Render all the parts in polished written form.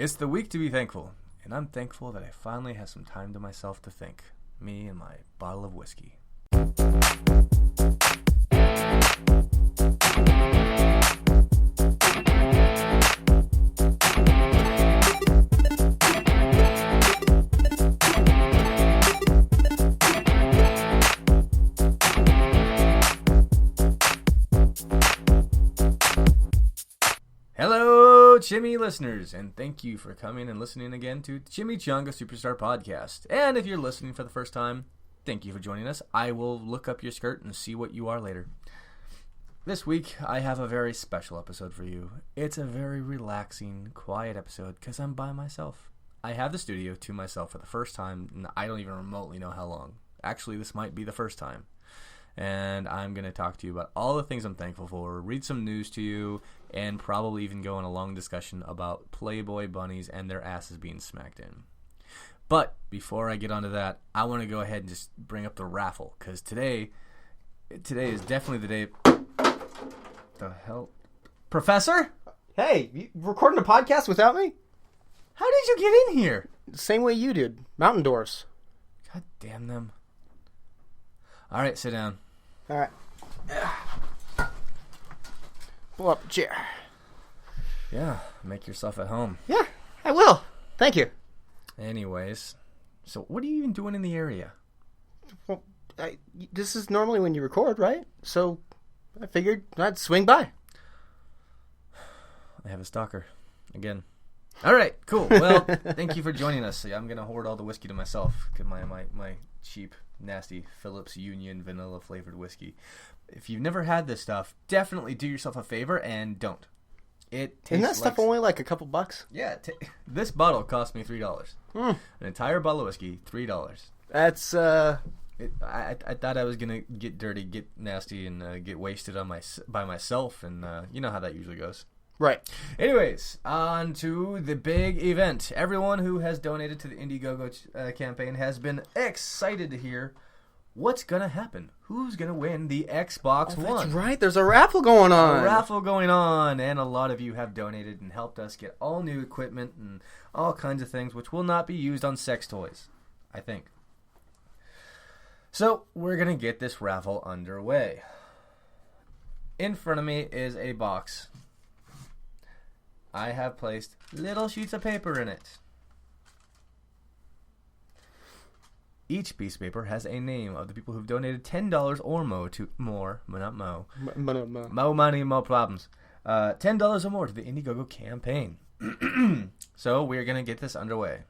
It's the week to be thankful, and I'm thankful that I finally have some time to myself to think. Me and my bottle of whiskey. Hello, Chimi listeners, and thank you for coming and listening again to Chimi Chunga Superstar Podcast. And if you're listening for the first time, thank you for joining us. I will look up your skirt and see what you are later. This week, I have a very special episode for you. It's a very relaxing, quiet episode because I'm by myself. I have the studio to myself for the first time, and I don't even remotely know how long. Actually, this might be the first time. And I'm going to talk to you about all the things I'm thankful for, read some news to you, and probably even go on a long discussion about Playboy bunnies and their asses being smacked in. But before I get onto that, I want to go ahead and just bring up the raffle, because today is definitely the day. The hell? Professor? Hey, you recording a podcast without me? How did you get in here? Same way you did. Mountain Dwarves. God damn them. All right, sit down. All right. Pull up a chair. Yeah, make yourself at home. Yeah, I will. Thank you. Anyways, so what are you even doing in the area? Well, this is normally when you record, right? So I figured I'd swing by. I have a stalker. Again. All right, cool. Well, thank you for joining us. I'm going to hoard all the whiskey to myself. My cheap, nasty Phillips Union vanilla-flavored whiskey. If you've never had this stuff, definitely do yourself a favor and don't. It tastes Isn't that stuff only like a couple bucks? Yeah. This bottle cost me $3. An entire bottle of whiskey, $3. That's, I thought I was going to get dirty, get nasty, and get wasted by myself, and you know how that usually goes. Right. Anyways, on to the big event. Everyone who has donated to the Indiegogo campaign has been excited to hear what's going to happen. Who's going to win the Xbox One? That's right. There's a raffle going on. And a lot of you have donated and helped us get all new equipment and all kinds of things which will not be used on sex toys, I think. So, we're going to get this raffle underway. In front of me is a box. I have placed little sheets of paper in it. Each piece of paper has a name of the people who've donated $10 or more to more money, more problems. $10 or more to the Indiegogo campaign. So we're gonna get this underway.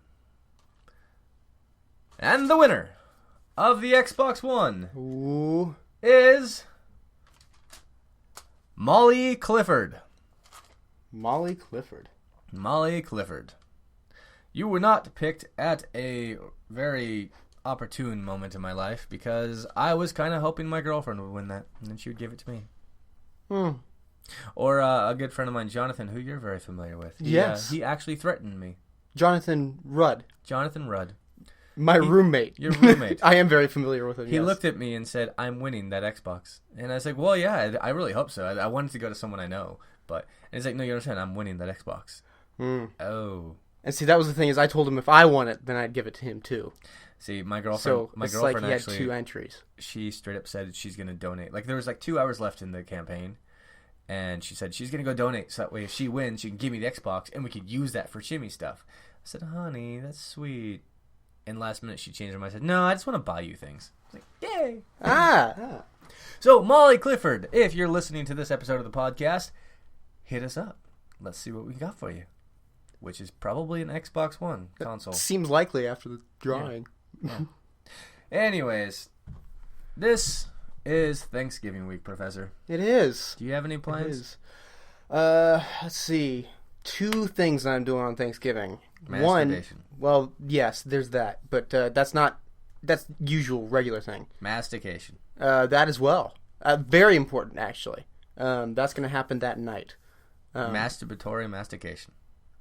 And the winner of the Xbox One is Molly Clifford. Molly Clifford. You were not picked at a very opportune moment in my life because I was kind of hoping my girlfriend would win that and then she would give it to me. Or a good friend of mine, Jonathan, who you're very familiar with. Yes. He actually threatened me. Jonathan Rudd. My roommate. Your roommate. I am very familiar with him. He looked at me and said, "I'm winning that Xbox." And I was like, well, yeah, I really hope so. I wanted to go to someone I know. And he's like, no, you understand, I'm winning that Xbox. Oh. And see, that was the thing, is I told him if I won it, then I'd give it to him too. See, my girlfriend like he actually had 2 entries. She straight up said she's going to donate. Like, there was 2 hours left in the campaign, and she said she's going to go donate, so that way if she wins, she can give me the Xbox, and we could use that for Chimi stuff. I said, honey, that's sweet. And last minute, she changed her mind. I said, no, I just want to buy you things. I was like, yay! So, Molly Clifford, if you're listening to this episode of the podcast, hit us up. Let's see what we got for you. Which is probably an Xbox One console. Seems likely after the drawing. Yeah. Anyways, this is Thanksgiving week, Professor. It is. Do you have any plans? It is. Let's see. 2 things that I'm doing on Thanksgiving. Masturbation. Well, yes, there's that. But that's usual, regular thing. Mastication. That as well. Very important, actually. That's going to happen that night. Masturbatory mastication.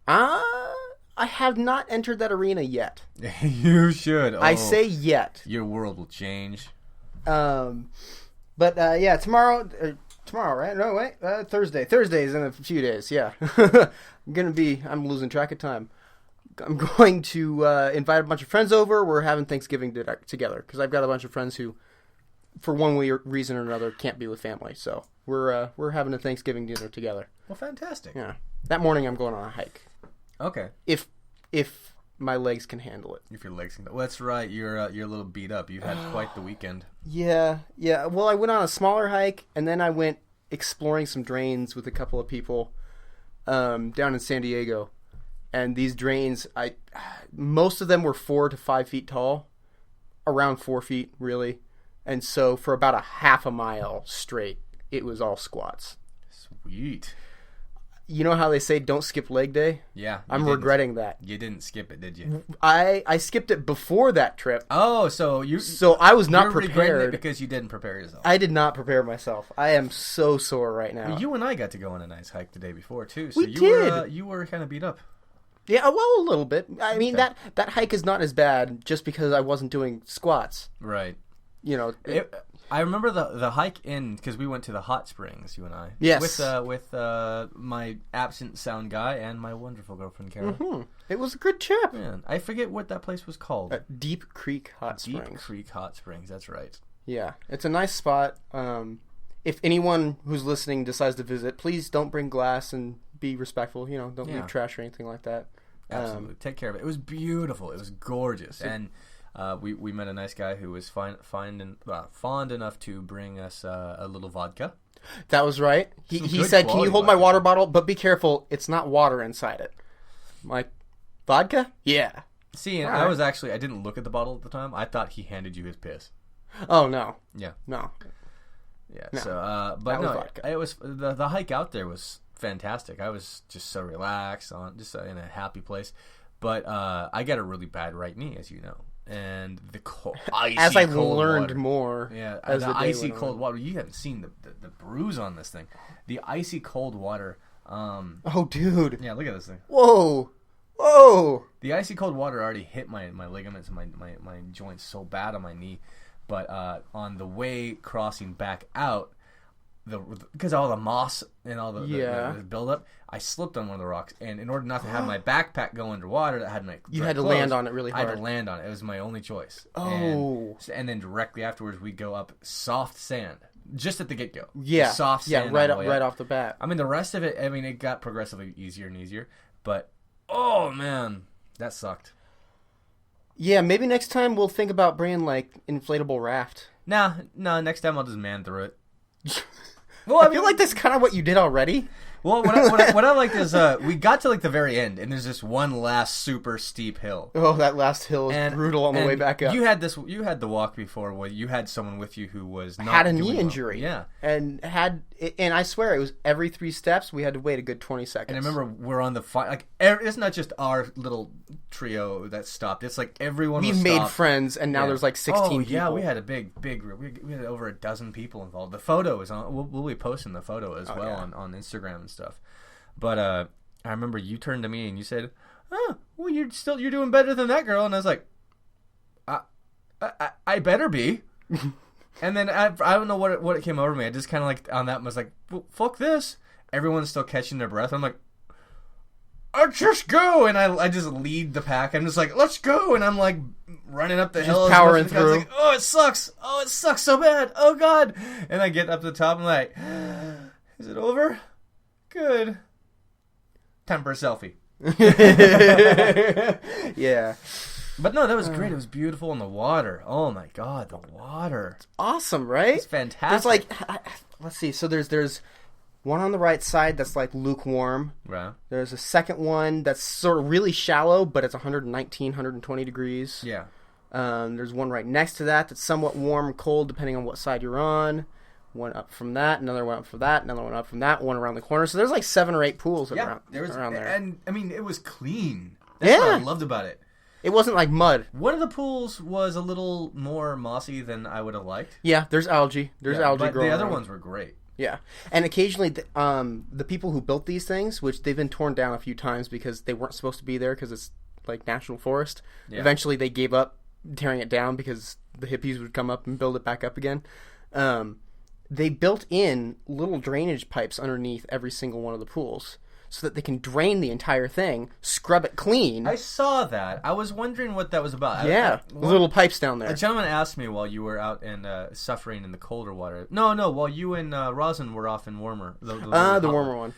I have not entered that arena yet. You should. I say yet. Your world will change. But yeah, tomorrow, right? No, wait, Thursday. Thursday is in a few days, yeah. I'm losing track of time. I'm going to invite a bunch of friends over. We're having Thanksgiving together because I've got a bunch of friends who, for one reason or another, can't be with family. So we're having a Thanksgiving dinner together. Well, fantastic. Yeah. That morning I'm going on a hike. Okay. If my legs can handle it. If your legs can... Well, that's right. You're a little beat up. You've had quite the weekend. Yeah. Well, I went on a smaller hike, and then I went exploring some drains with a couple of people down in San Diego. And these drains, most of them were 4 to 5 feet tall, around 4 feet, really. And so for about a half a mile straight, it was all squats. Sweet. You know how they say don't skip leg day? Yeah. I'm regretting that. You didn't skip it, did you? I skipped it before that trip. Oh, so I was not regretting prepared. it because you didn't prepare yourself. I did not prepare myself. I am so sore right now. You and I got to go on a nice hike the day before too. So We did. You were kind of beat up. Yeah, well, a little bit. I mean, that hike is not as bad just because I wasn't doing squats. Right. You know, I remember the hike in, because we went to the hot springs, you and I. Yes. With my absent sound guy and my wonderful girlfriend, Carol. Mm-hmm. It was a good trip. Man, I forget what that place was called. Deep Creek Hot Springs. Deep Creek Hot Springs, that's right. Yeah, it's a nice spot. If anyone who's listening decides to visit, please don't bring glass and be respectful. You know, don't leave trash or anything like that. Absolutely. Take care of it. It was beautiful. It was gorgeous. And we met a nice guy who was fond enough to bring us a little vodka. That was right. He said, "Can you hold my water bottle? But be careful, it's not water inside it." I'm like, vodka? Yeah. See, and I didn't look at the bottle at the time. I thought he handed you his piss. Oh, no. Yeah. No. Yeah. No. So, but no, it was the hike out there was fantastic. I was just so relaxed, in a happy place. But I got a really bad right knee, as you know. And the icy as I cold learned water. more, as the icy cold water. You haven't seen the bruise on this thing. The icy cold water. Oh, dude! Yeah, look at this thing. Whoa! The icy cold water already hit my ligaments and my joints so bad on my knee, but on the way crossing back out, because all the moss and all the buildup, I slipped on one of the rocks, and in order not to have my backpack go underwater, that had my you had to land on it really hard. I had to land on it. It was my only choice. Oh, and then directly afterwards, we go up soft sand, just at the get go. Yeah, soft sand. Right off the bat. I mean, the rest of it. I mean, it got progressively easier and easier, but oh man, that sucked. Yeah, maybe next time we'll think about bringing like inflatable raft. Nah, next time I'll just man through it. Well, I feel like that's kind of what you did already. Well, what I liked is we got to like the very end, and there's this one last super steep hill. Oh, that last hill is brutal on the way back up. You had the walk before where you had someone with you who was not had a knee injury. Yeah, and I swear it was every 3 steps we had to wait a good 20 seconds. And I remember we're on the it's not just our little trio that stopped. It's like everyone. We've made friends, and now there's like 16 people. Yeah, we had a big we had over a dozen people involved. The photo is on. We'll be posting the photo as well on Instagram and stuff. But I remember you turned to me and you said, "Oh, well, you're doing better than that girl." And I was like, "I better be." And then I don't know what it came over me. I just kind of like on that was like, well, "Fuck this!" Everyone's still catching their breath. I'm like, "I'll just go!" And I just lead the pack. I'm just like, "Let's go!" And I'm like running up the hill, powering through. Like, oh, it sucks! Oh, it sucks so bad! Oh God! And I get up to the top. I'm like, "Is it over? Good. Time for a selfie." Yeah. But no, that was great. It was beautiful in the water. Oh my God, the water. It's awesome, right? It's fantastic. There's like, let's see. So there's one on the right side that's like lukewarm. Right. There's a second one that's sort of really shallow, but it's 119, 120 degrees. Yeah. There's one right next to that that's somewhat warm or cold, depending on what side you're on. One up from that, another one up from that, another one up from that, one around the corner. So there's like 7 or 8 pools around there. And I mean, it was clean. That's what I loved about it. It wasn't like mud. One of the pools was a little more mossy than I would have liked. Yeah, there's algae. There's algae but growing the other around. ones were great. Yeah, and occasionally the people who built these things, which they've been torn down a few times because they weren't supposed to be there because it's like national forest. Yeah. Eventually, they gave up tearing it down because the hippies would come up and build it back up again. They built in little drainage pipes underneath every single one of the pools. so that they can drain the entire thing, scrub it clean. I saw that. I was wondering what that was about. Yeah, little pipes down there. A gentleman asked me while you were out and suffering in the colder water. No, while you and Rosin were off in warmer. The warmer one.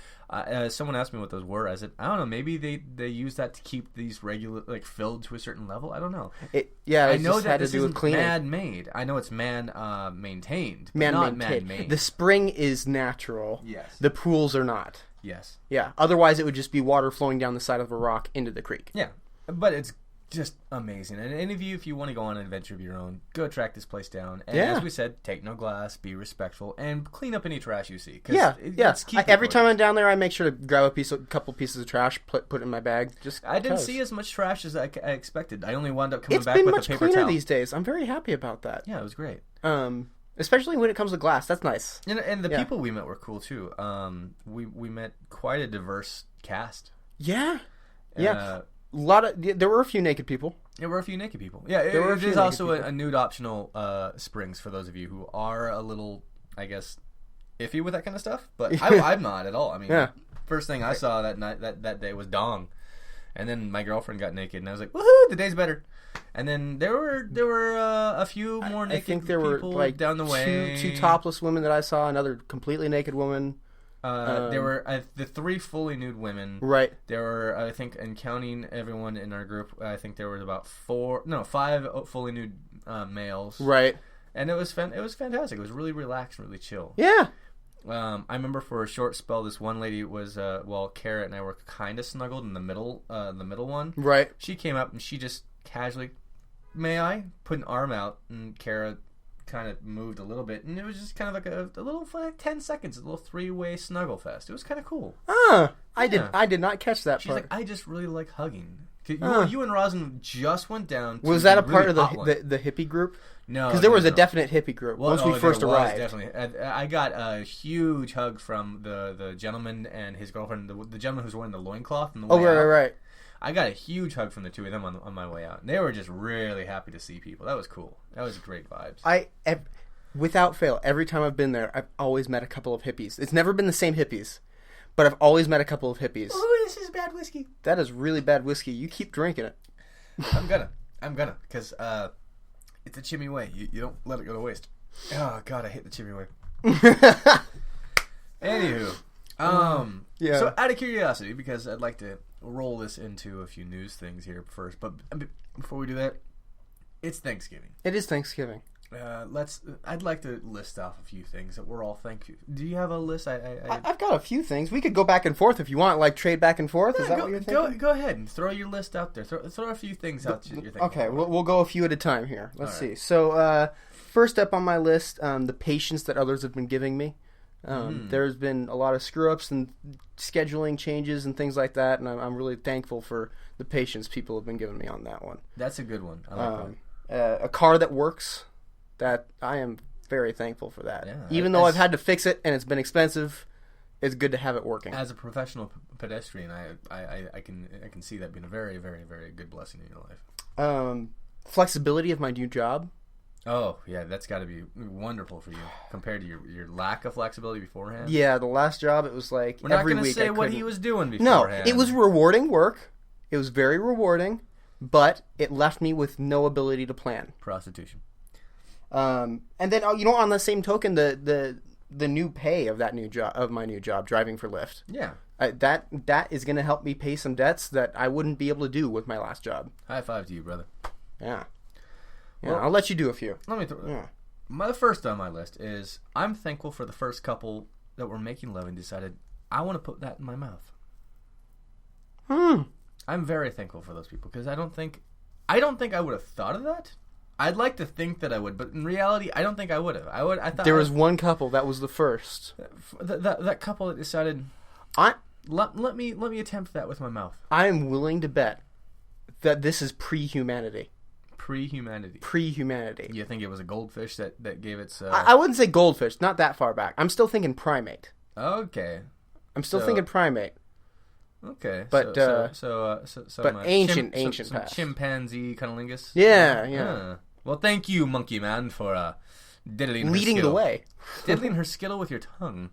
Someone asked me what those were. I said, I don't know. Maybe they use that to keep these regular, like, filled to a certain level. I don't know. I know that this isn't cleaning. Man-made. I know it's maintained, but not man-made. The spring is natural. Yes. The pools are not. Yes. Yeah. Otherwise, it would just be water flowing down the side of a rock into the creek. Yeah. But it's just amazing. And any of you, if you want to go on an adventure of your own, go track this place down. And as we said, take no glass, be respectful, and clean up any trash you see. Every time I'm down there, I make sure to grab a couple pieces of trash, put it in my bag. I didn't see as much trash as I expected. I only wound up coming back with a paper towel. It's been much cleaner these days. I'm very happy about that. Yeah, it was great. Especially when it comes to glass. That's nice. And the people we met were cool, too. We met quite a diverse cast. Yeah. There were a few naked people. There were a few naked people. Yeah, there's also a nude optional springs for those of you who are a little, I guess, iffy with that kind of stuff. But I'm not at all. I mean, first thing I saw that night, that day was dong, and then my girlfriend got naked, and I was like, woohoo, the day's better. And then there were a few more naked. I think there were like down the way two topless women that I saw, another completely naked woman. There were the 3 fully nude women. Right. There were, I think, and counting everyone in our group, I think there was about 5 fully nude males. Right. And it was fantastic. It was really relaxed, really chill. Yeah. I remember for a short spell, this one lady was Kara and I were kind of snuggled in the middle one. Right. She came up and she just casually, may I, put an arm out, and Kara kind of moved a little bit, and it was just kind of like a little, for like 10 seconds, a little 3-way snuggle fest. It was kind of cool. I did not catch that She's part. like, I just really like hugging. You and Rosin just went down to was that a part really of the hippie group? No, because there was a definite hippie group once we first arrived. Definitely, I got a huge hug from the gentleman and his girlfriend, the gentleman who's wearing the loincloth. Right. I got a huge hug from the two of them on my way out. And they were just really happy to see people. That was cool. That was great vibes. Without fail, every time I've been there, I've always met a couple of hippies. It's never been the same hippies, but I've always met a couple of hippies. Oh, this is bad whiskey. That is really bad whiskey. You keep drinking it. I'm gonna, because it's a Chimi way. You don't let it go to waste. Oh, God, I hate the Chimi way. Anywho, so out of curiosity, because I'd like to roll this into a few news things here first, but before we do that, it's Thanksgiving. It is Thanksgiving. I'd like to list off a few things that we're all thankful. Do you have a list? I've got a few things. We could go back and forth if you want, like trade back and forth. Is that what you're thinking? Go ahead and throw your list out there. Throw a few things out you're thinking. Okay, we'll go a few at a time here. Let's see. So first up on my list, the patience that others have been giving me. There's been a lot of screw-ups and scheduling changes and things like that, and I'm really thankful for the patience people have been giving me on that one. That's a good one. I like that. A car that works, that I am very thankful for that. Yeah, even though I've had to fix it and it's been expensive, it's good to have it working. As a professional pedestrian, I can see that being a very, very, very good blessing in your life. Flexibility of my new job. Oh, yeah, that's got to be wonderful for you compared to your lack of flexibility beforehand. Yeah, the last job, it was like we're not every going to week say what he was doing beforehand. No, it was rewarding work. It was very rewarding, but it left me with no ability to plan. Prostitution. And then, on the same token, the new pay of my new job, driving for Lyft. Yeah. That is going to help me pay some debts that I wouldn't be able to do with my last job. High five to you, brother. Yeah. Yeah, I'll let you do a few. The first on my list is I'm thankful for the first couple that were making love and decided I want to put that in my mouth. I'm very thankful for those people because I don't think I would have thought of that. I'd like to think that I would, but in reality, I don't think I would have. I thought there was one couple that was the first. That couple that decided let me attempt that with my mouth. I am willing to bet that this is pre-humanity. Pre-humanity. You think it was a goldfish that gave its... I wouldn't say goldfish. Not that far back. I'm still thinking primate. Okay. I'm still thinking primate. Okay. But but ancient past. Chimpanzee cunnilingus. Yeah. Well, thank you, Monkey Man, for diddling leading her skill. the way. Diddling her skill with your tongue.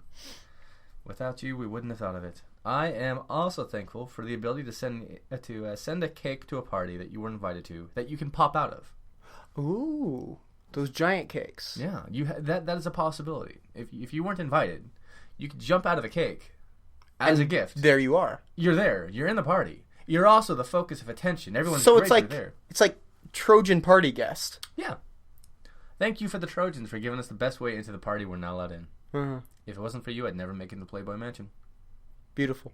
Without you, we wouldn't have thought of it. I am also thankful for the ability to send a cake to a party that you were invited to that you can pop out of. Ooh, those giant cakes. Yeah, that is a possibility. If you weren't invited, you could jump out of the cake as a gift. There you are. You're there. You're in the party. You're also the focus of attention. Everyone's so great there. It's like Trojan party guest. Yeah. Thank you for the Trojans for giving us the best way into the party we're not allowed in. Uh-huh. If it wasn't for you, I'd never make it in the Playboy Mansion. Beautiful.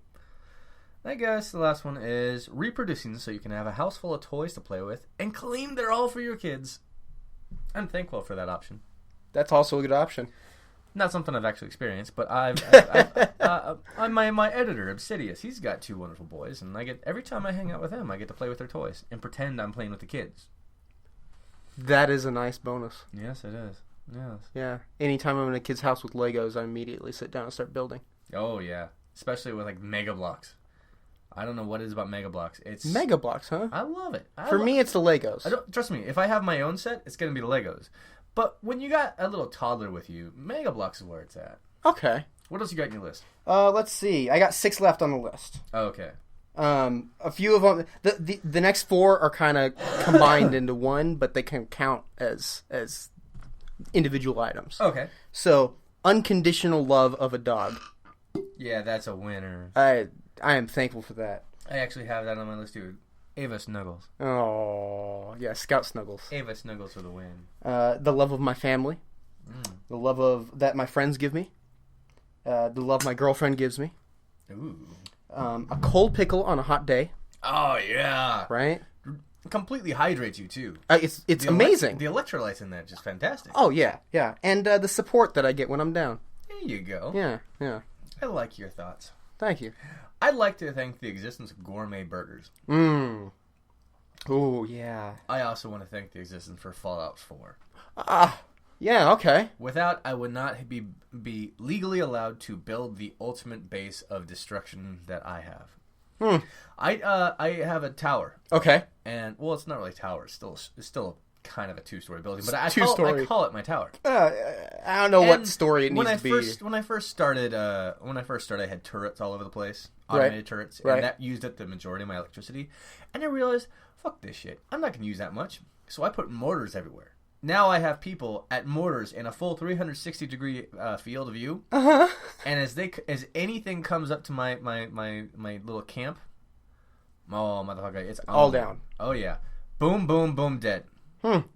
I guess the last one is reproducing so you can have a house full of toys to play with and claim they're all for your kids. I'm thankful for that option. That's also a good option. Not something I've actually experienced, but my editor, Obsidious, he's got 2 wonderful boys, and every time I hang out with him, I get to play with their toys and pretend I'm playing with the kids. That is a nice bonus. Yes, it is. Yes. Yeah. Anytime I'm in a kid's house with Legos, I immediately sit down and start building. Oh, yeah. Especially with, Mega Blocks. I don't know what it is about Mega Blocks. It's Mega Blocks, huh? I love it. For me, it's the Legos. Trust me, if I have my own set, it's going to be the Legos. But when you got a little toddler with you, Mega Blocks is where it's at. Okay. What else you got in your list? Let's see. I got 6 left on the list. Oh, okay. A few of them. The next 4 are kind of combined into one, but they can count as individual items. Okay. So, unconditional love of a dog. Yeah, that's a winner. I am thankful for that. I actually have that on my list, too. Ava Snuggles. Oh, yeah, Scout Snuggles. Ava Snuggles for the win. The love of my family. The love that my friends give me. The love my girlfriend gives me. Ooh. A cold pickle on a hot day. Oh, yeah. Right? Completely hydrates you, too. It's amazing. The electrolytes in that are just fantastic. Oh, yeah, yeah. And the support that I get when I'm down. There you go. Yeah, yeah. I like your thoughts. Thank you. I'd like to thank the existence of gourmet burgers. Oh, yeah. I also want to thank the existence for Fallout 4. Yeah, okay. Without, I would not be legally allowed to build the ultimate base of destruction that I have. I have a tower. Okay. And, well, it's not really a tower. It's still kind of a 2-story building. But I call it my tower. I don't know what story it needs to be. When I first started, I had turrets all over the place. Automated turrets. And that used up the majority of my electricity. And I realized, fuck this shit. I'm not going to use that much. So I put mortars everywhere. Now I have people at mortars in a full 360-degree field of view. Uh-huh. And as anything comes up to my little camp, oh, motherfucker, it's all down. Oh, yeah. Boom, boom, boom, dead.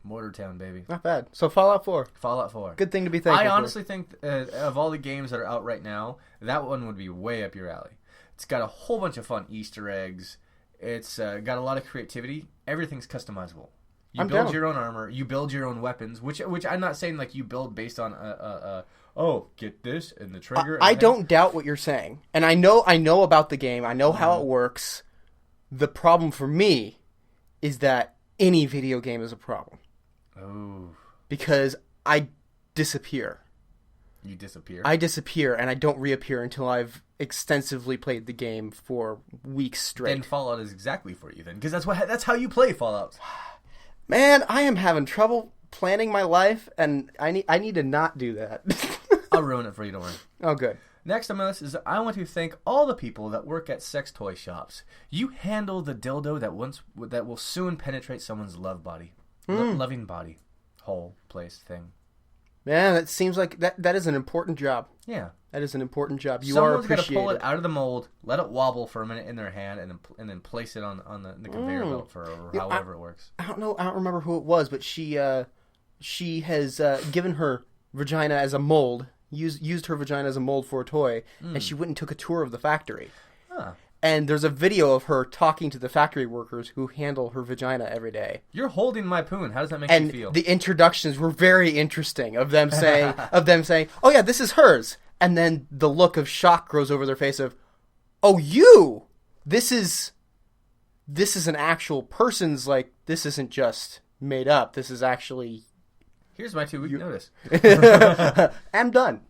Mortar Town, baby. Not bad. So Fallout 4. Fallout 4. Good thing to be thankful for. I honestly think of all the games that are out right now, that one would be way up your alley. It's got a whole bunch of fun Easter eggs. It's got a lot of creativity. Everything's customizable. You build your own armor. You build your own weapons, which I'm not saying like you build based on get this and the trigger. I don't doubt what you're saying, and I know about the game. I know how it works. The problem for me is that any video game is a problem. Oh. Because I disappear. You disappear? I disappear, and I don't reappear until I've extensively played the game for weeks straight. Then Fallout is exactly for you, then. Because that's how you play Fallout. Man, I am having trouble planning my life, and I need to not do that. I'll ruin it for you, don't worry. Oh, good. Next on my list is I want to thank all the people that work at sex toy shops. You handle the dildo that will soon penetrate someone's loving body, hole, place, thing. Man, that seems like that is an important job. Yeah, that is an important job. Someone's got to pull it out of the mold, let it wobble for a minute in their hand, and then place it on the conveyor belt for however it works. I don't know. I don't remember who it was, but she has given her vagina as a mold. Used her vagina as a mold for a toy, and she went and took a tour of the factory. Huh. And there's a video of her talking to the factory workers who handle her vagina every day. You're holding my poon. How does that make you feel? And the introductions were very interesting of them saying, "Oh yeah, this is hers," and then the look of shock grows over their face of, "Oh, you! This is an actual person's. Like, this isn't just made up. This is actually." Here's my 2-week notice. I'm done.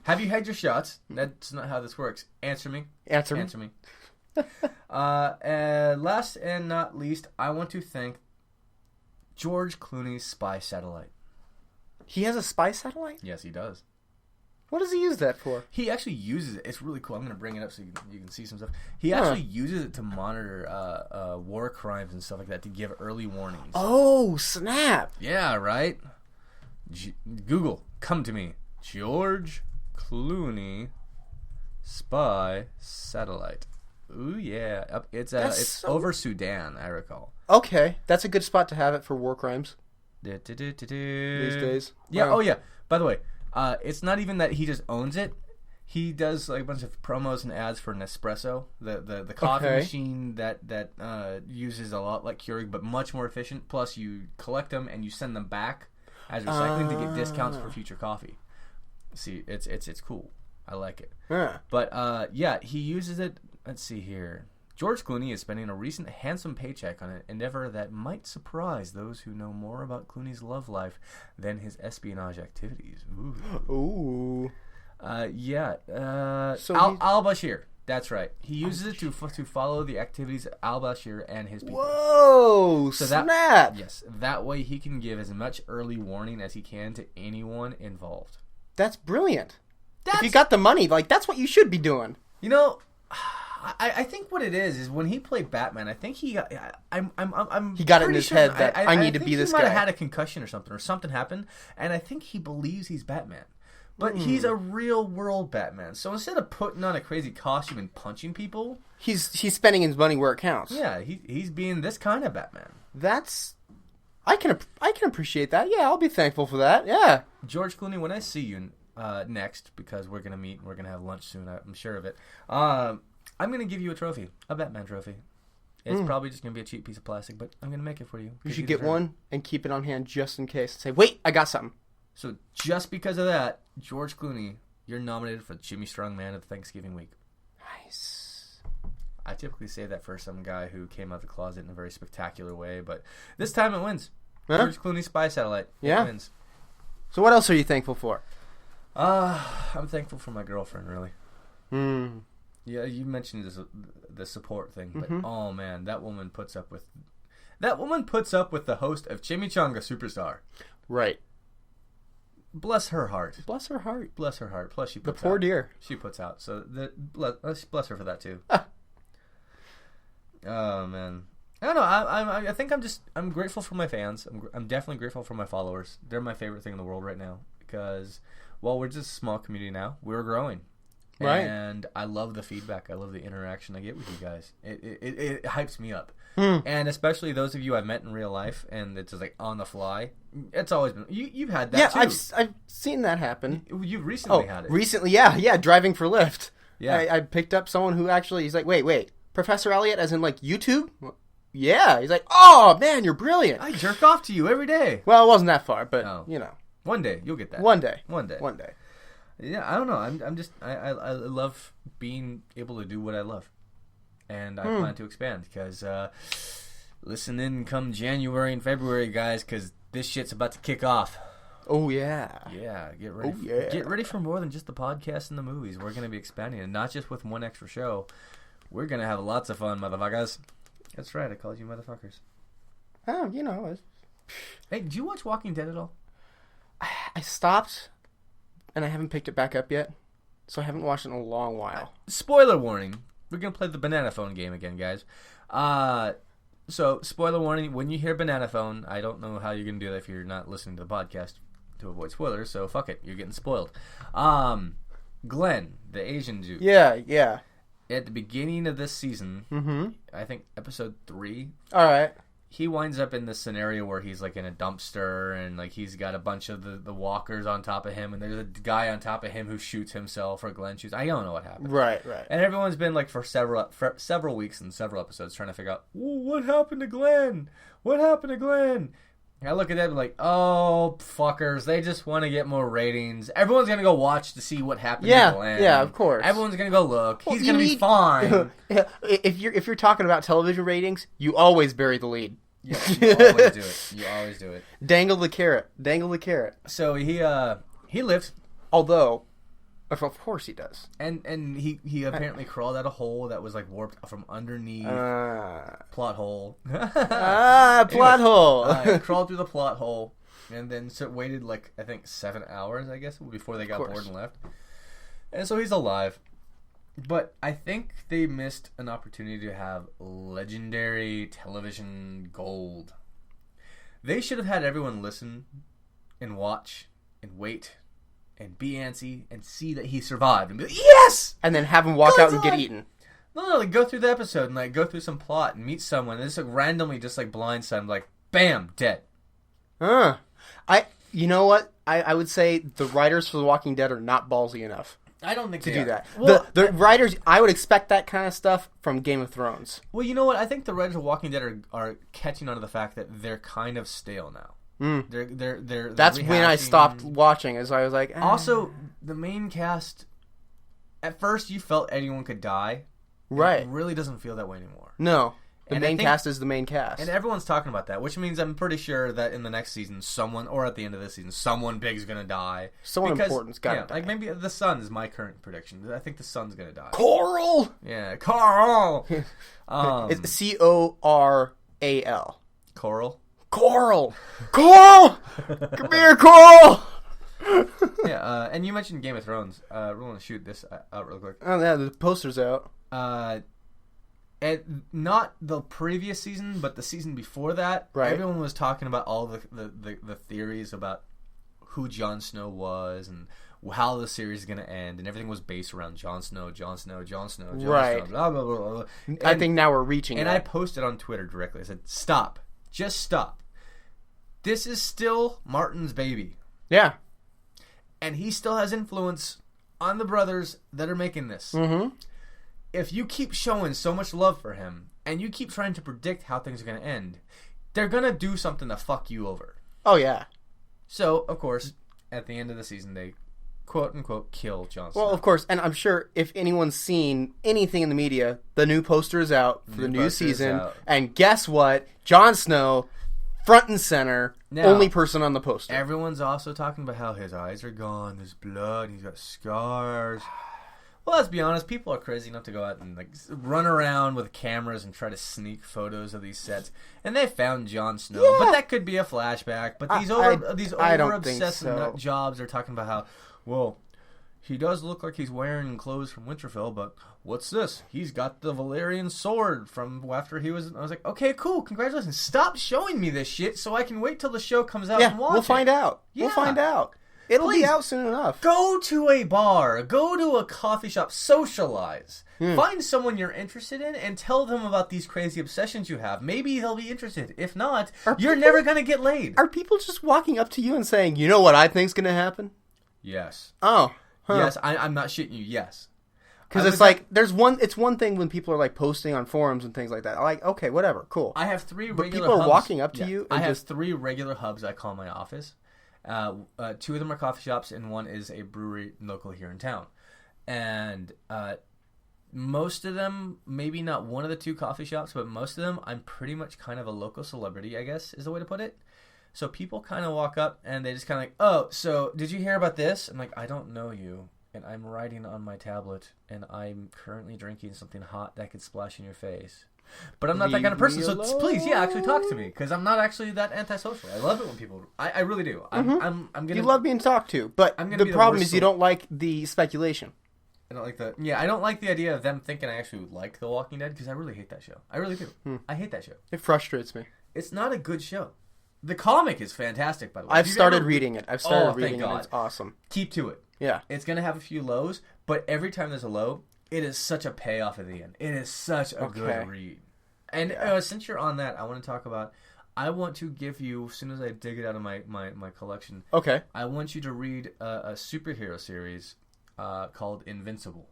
Have you had your shots? That's not how this works. Answer me. Answer me. And last and not least, I want to thank George Clooney's spy satellite. He has a spy satellite? Yes, he does. What does he use that for? He actually uses it. It's really cool. I'm going to bring it up so you can see some stuff. He actually uses it to monitor war crimes and stuff like that to give early warnings. Oh, snap. Yeah, right? Google, come to me. George Clooney spy satellite. Ooh, yeah. It's over Sudan, I recall. Okay. That's a good spot to have it for war crimes. These days. Yeah, Wow. oh yeah. By the way, it's not even that he just owns it. He does like a bunch of promos and ads for Nespresso, the coffee machine that uses a lot like Keurig, but much more efficient. Plus, you collect them and you send them back as recycling to get discounts for future coffee. See, it's cool. I like it. Yeah. But yeah, he uses it. Let's see here. George Clooney is spending a recent handsome paycheck on an endeavor that might surprise those who know more about Clooney's love life than his espionage activities. Ooh. Yeah. So al-Bashir. That's right. He uses it to follow the activities of al-Bashir and his people. Whoa! So snap! Yes. That way he can give as much early warning as he can to anyone involved. That's brilliant. If you got the money, like, that's what you should be doing. You know... I think what it is when he played Batman. I think he got. He got it in his head that I need to be this guy. He might have had a concussion or something happened, and I think he believes he's Batman, but he's a real world Batman. So instead of putting on a crazy costume and punching people, he's spending his money where it counts. Yeah, he's being this kind of Batman. I can appreciate that. Yeah, I'll be thankful for that. Yeah, George Clooney, when I see you next, because we're gonna meet and we're gonna have lunch soon, I'm sure of it. I'm going to give you a trophy, a Batman trophy. It's probably just going to be a cheap piece of plastic, but I'm going to make it for you. You should get one and keep it on hand just in case. Say, wait, I got something. So just because of that, George Clooney, you're nominated for the Chimi Strongman of Thanksgiving week. Nice. I typically say that for some guy who came out of the closet in a very spectacular way, but this time it wins. Huh? George Clooney spy satellite. Yeah. It wins. So what else are you thankful for? I'm thankful for my girlfriend, really. Yeah, you mentioned the support thing, but oh man, that woman puts up with the host of Chimichanga Superstar. Right. Bless her heart. Bless her heart. Bless her heart. Plus, she puts the poor out. dear. She puts out. So bless her for that too. Oh man, I don't know. I think I'm grateful for my fans. I'm definitely grateful for my followers. They're my favorite thing in the world right now because while we're just a small community now, we're growing. Right. And I love the feedback. I love the interaction I get with you guys. It hypes me up. And especially those of you I've met in real life and it's just like on the fly. It's always been... You've had that too. I've seen that happen. You've recently had it. Recently, yeah. Driving for Lyft. Yeah. I picked up someone who actually... He's like, wait. Professor Elliot as in like YouTube? Yeah. He's like, oh man, you're brilliant. I jerk off to you every day. Well, it wasn't that far, but you know. One day, you'll get that. One day. Yeah, I don't know. I'm just I love being able to do what I love, and I plan to expand because listen in come January and February, guys, because this shit's about to kick off. Oh yeah, Get ready. Get ready for more than just the podcast and the movies. We're gonna be expanding, and not just with one extra show. We're gonna have lots of fun, motherfuckers. That's right. I called you motherfuckers. Oh, you know. Hey, did you watch Walking Dead at all? I stopped. And I haven't picked it back up yet, so I haven't watched it in a long while. Spoiler warning. We're going to play the banana phone game again, guys. So, spoiler warning, when you hear banana phone, I don't know how you're going to do that if you're not listening to the podcast to avoid spoilers, so fuck it. You're getting spoiled. Glenn, the Asian dude. Yeah. At the beginning of this season, I think episode 3. All right. He winds up in this scenario where he's like in a dumpster and like he's got a bunch of the walkers on top of him and there's a guy on top of him who shoots himself or Glenn shoots. I don't know what happened. Right. And everyone's been like for several weeks and several episodes trying to figure out what happened to Glenn. And I look at that and be like, oh, fuckers, they just want to get more ratings. Everyone's going to go watch to see what happened to Glenn. Yeah, of course. Everyone's going to go look. He's going to be fine. If you're talking about television ratings, you always bury the lead. Yeah, you always do it. Dangle the carrot. So he lived. Although, of course he does. And he apparently crawled out a hole that was like warped from underneath. Plot hole. Plot hole. He crawled through the plot hole. and then so waited like I think 7 hours, I guess, before they got course. bored and left. And so he's alive. But I think they missed an opportunity to have legendary television gold. They should have had everyone listen and watch and wait and be antsy and see that he survived and be like, yes! And then have him walk out and get eaten. No, like go through the episode and like go through some plot and meet someone and just like randomly just like blindside him, like bam, dead. You know what? I would say the writers for The Walking Dead are not ballsy enough. I don't think to they do are. that. Well, The writers, I would expect that kind of stuff from Game of Thrones. Well, you know what? I think the writers of Walking Dead are catching on to the fact that they're kind of stale now. They're That's when I stopped watching, as I was like, Also, the main cast, at first you felt anyone could die. Right. It really doesn't feel that way anymore. No. The And main cast is the main cast. And everyone's talking about that, which means I'm pretty sure that in the next season, someone, or at the end of this season, someone big's going to die. Someone important's got to die. Like maybe the Sun is my current prediction. I think the Sun's going to die. Coral! Yeah, Coral! It's C-O-R-A-L. Coral? Coral! Coral! Come here, Coral! Yeah, and you mentioned Game of Thrones. We're going to shoot this out real quick. Oh, yeah, the poster's out. And not the previous season, but the season before that, right. Everyone was talking about all the theories about who Jon Snow was and how the series is going to end, and everything was based around Jon Snow, Jon Snow, Jon Snow, Jon right. Snow, blah, blah, blah, blah. And, I think now we're reaching And that. I posted on Twitter directly. I said, stop. Just stop. This is still Martin's baby. Yeah. And he still has influence on the brothers that are making this. Mm-hmm. If you keep showing so much love for him, and you keep trying to predict how things are going to end, they're going to do something to fuck you over. Oh, yeah. So, of course, at the end of the season, they quote-unquote kill Jon Snow. Well, of course, and I'm sure if anyone's seen anything in the media, the new poster is out for the new season, and guess what? Jon Snow, front and center, now, only person on the poster. Everyone's also talking about how his eyes are gone, his blood, he's got scars. Well, let's be honest, people are crazy enough to go out and like run around with cameras and try to sneak photos of these sets. And they found Jon Snow, yeah. But that could be a flashback. But these over-obsessed nut jobs are talking about how, well, he does look like he's wearing clothes from Winterfell, but what's this? He's got the Valyrian sword from after he was... I was like, okay, cool, congratulations. Stop showing me this shit so I can wait till the show comes out and watch we'll find out. Yeah. We'll find out. It'll be out soon enough. Go to a bar. Go to a coffee shop. Socialize. Find someone you're interested in and tell them about these crazy obsessions you have. Maybe they'll be interested. If not, you're never going to get laid. Are people just walking up to you and saying, you know what I think's going to happen? Yes. Oh. Huh. Yes, I'm not shitting you. Yes. Because it's like, it's one thing when people are like posting on forums and things like that. I'm like, okay, whatever, cool. I have 3 regular people are hubs. walking up to you and I have 3 regular hubs I call my office. 2 of them are coffee shops, and 1 is a brewery local here in town. And most of them, maybe not one of the 2 coffee shops, but most of them, I'm pretty much kind of a local celebrity, I guess, is the way to put it. So people kind of walk up, and they just kind of like, oh, so did you hear about this? I'm like, I don't know you, and I'm writing on my tablet, and I'm currently drinking something hot that could splash in your face. But I'm not that kind of person, so please, actually talk to me, because I'm not actually that antisocial. I love it when people... I really do. I'm gonna... You love being talked to, but the problem is you don't like the speculation. I don't like the... Yeah, I don't like the idea of them thinking I actually like The Walking Dead, because I really hate that show. I really do. I hate that show. It frustrates me. It's not a good show. The comic is fantastic, by the way. I've started reading it. It's awesome. Keep to it. Yeah. It's going to have a few lows, but every time there's a low, it is such a payoff at the end. It is such a good read. And since you're on that, I want to talk about... I want to give you, as soon as I dig it out of my collection... Okay. I want you to read a superhero series called Invincible.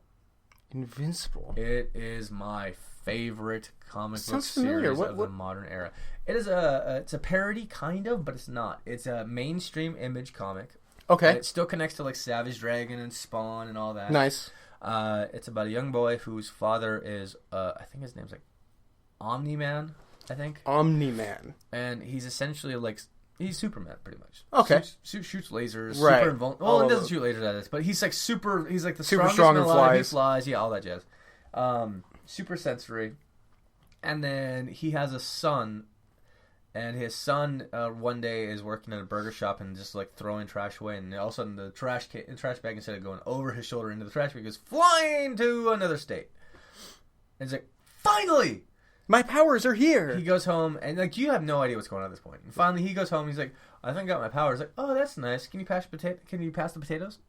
Invincible? It is my favorite comic book series of the modern era. It is it's a parody, kind of, but it's not. It's a mainstream Image comic. Okay. And it still connects to like Savage Dragon and Spawn and all that. Nice. It's about a young boy whose father is, I think his name's like Omni-Man, I think. Omni-Man. And he's essentially like, he's Superman, pretty much. Okay. Shoots lasers, right. super invulnerable. Well, he doesn't shoot lasers at this, but he's like super, he's like the super strongest strong man and alive. flies. He flies, yeah, all that jazz. Super sensory. And then he has a son, And his son one day is working at a burger shop and just like throwing trash away, and all of a sudden the trash bag, instead of going over his shoulder into the trash bag, goes flying to another state. And he's like, finally! My powers are here! He goes home, and like you have no idea what's going on at this point. And finally he goes home, he's like, I think I got my powers. Like, oh, that's nice. Can you pass the potatoes?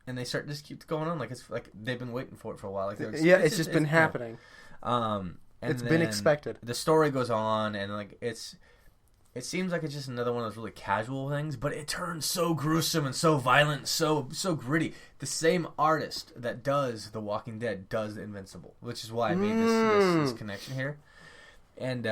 And they start just keep going on like it's like they've been waiting for it for a while. Like it's just been happening. And it's been expected. The story goes on, and like it seems like it's just another one of those really casual things, but it turns so gruesome and so violent, so gritty. The same artist that does The Walking Dead does Invincible, which is why I made this connection here. And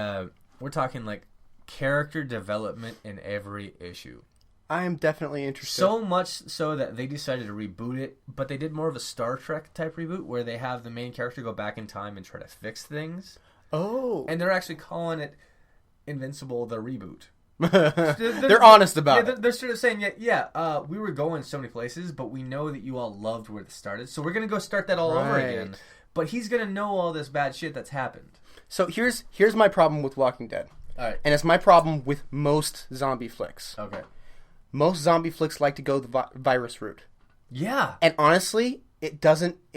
we're talking like character development in every issue. I am definitely interested. So much so that they decided to reboot it, but they did more of a Star Trek type reboot where they have the main character go back in time and try to fix things. Oh. And they're actually calling it Invincible the Reboot. They're honest about it. They're sort of saying, we were going so many places, but we know that you all loved where this started, so we're going to go start that all over again. But he's going to know all this bad shit that's happened. So here's my problem with Walking Dead. All right. And it's my problem with most zombie flicks. Okay. Most zombie flicks like to go the virus route. Yeah. And honestly, it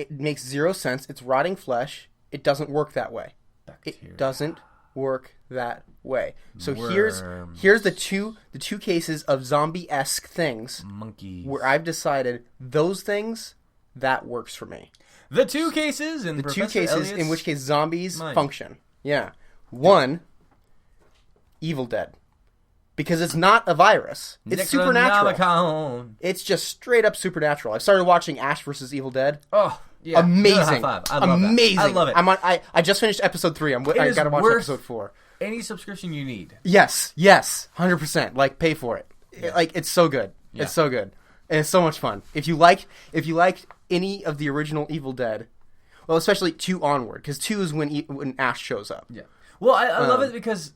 makes zero sense. It's rotting flesh. It doesn't work that way. Bacteria. It doesn't work that way. So Worms. here's the two cases of zombie-esque things. Monkeys. Where I've decided those things, that works for me. The two cases in which case zombies mind. function. Yeah. One, Evil Dead. Because it's not a virus. It's supernatural. It's just straight up supernatural. I started watching Ash vs. Evil Dead. Oh, yeah. Amazing. High five. I love amazing. That. I love it. I just finished episode 3. I got to watch episode 4. Any subscription you need. Yes. 100%. Like, pay for it. Yeah. It's so good. Yeah. It's so good. And it's so much fun. If you liked any of the original Evil Dead, well, especially 2 onward, because 2 is when Ash shows up. Yeah. Well, I love it because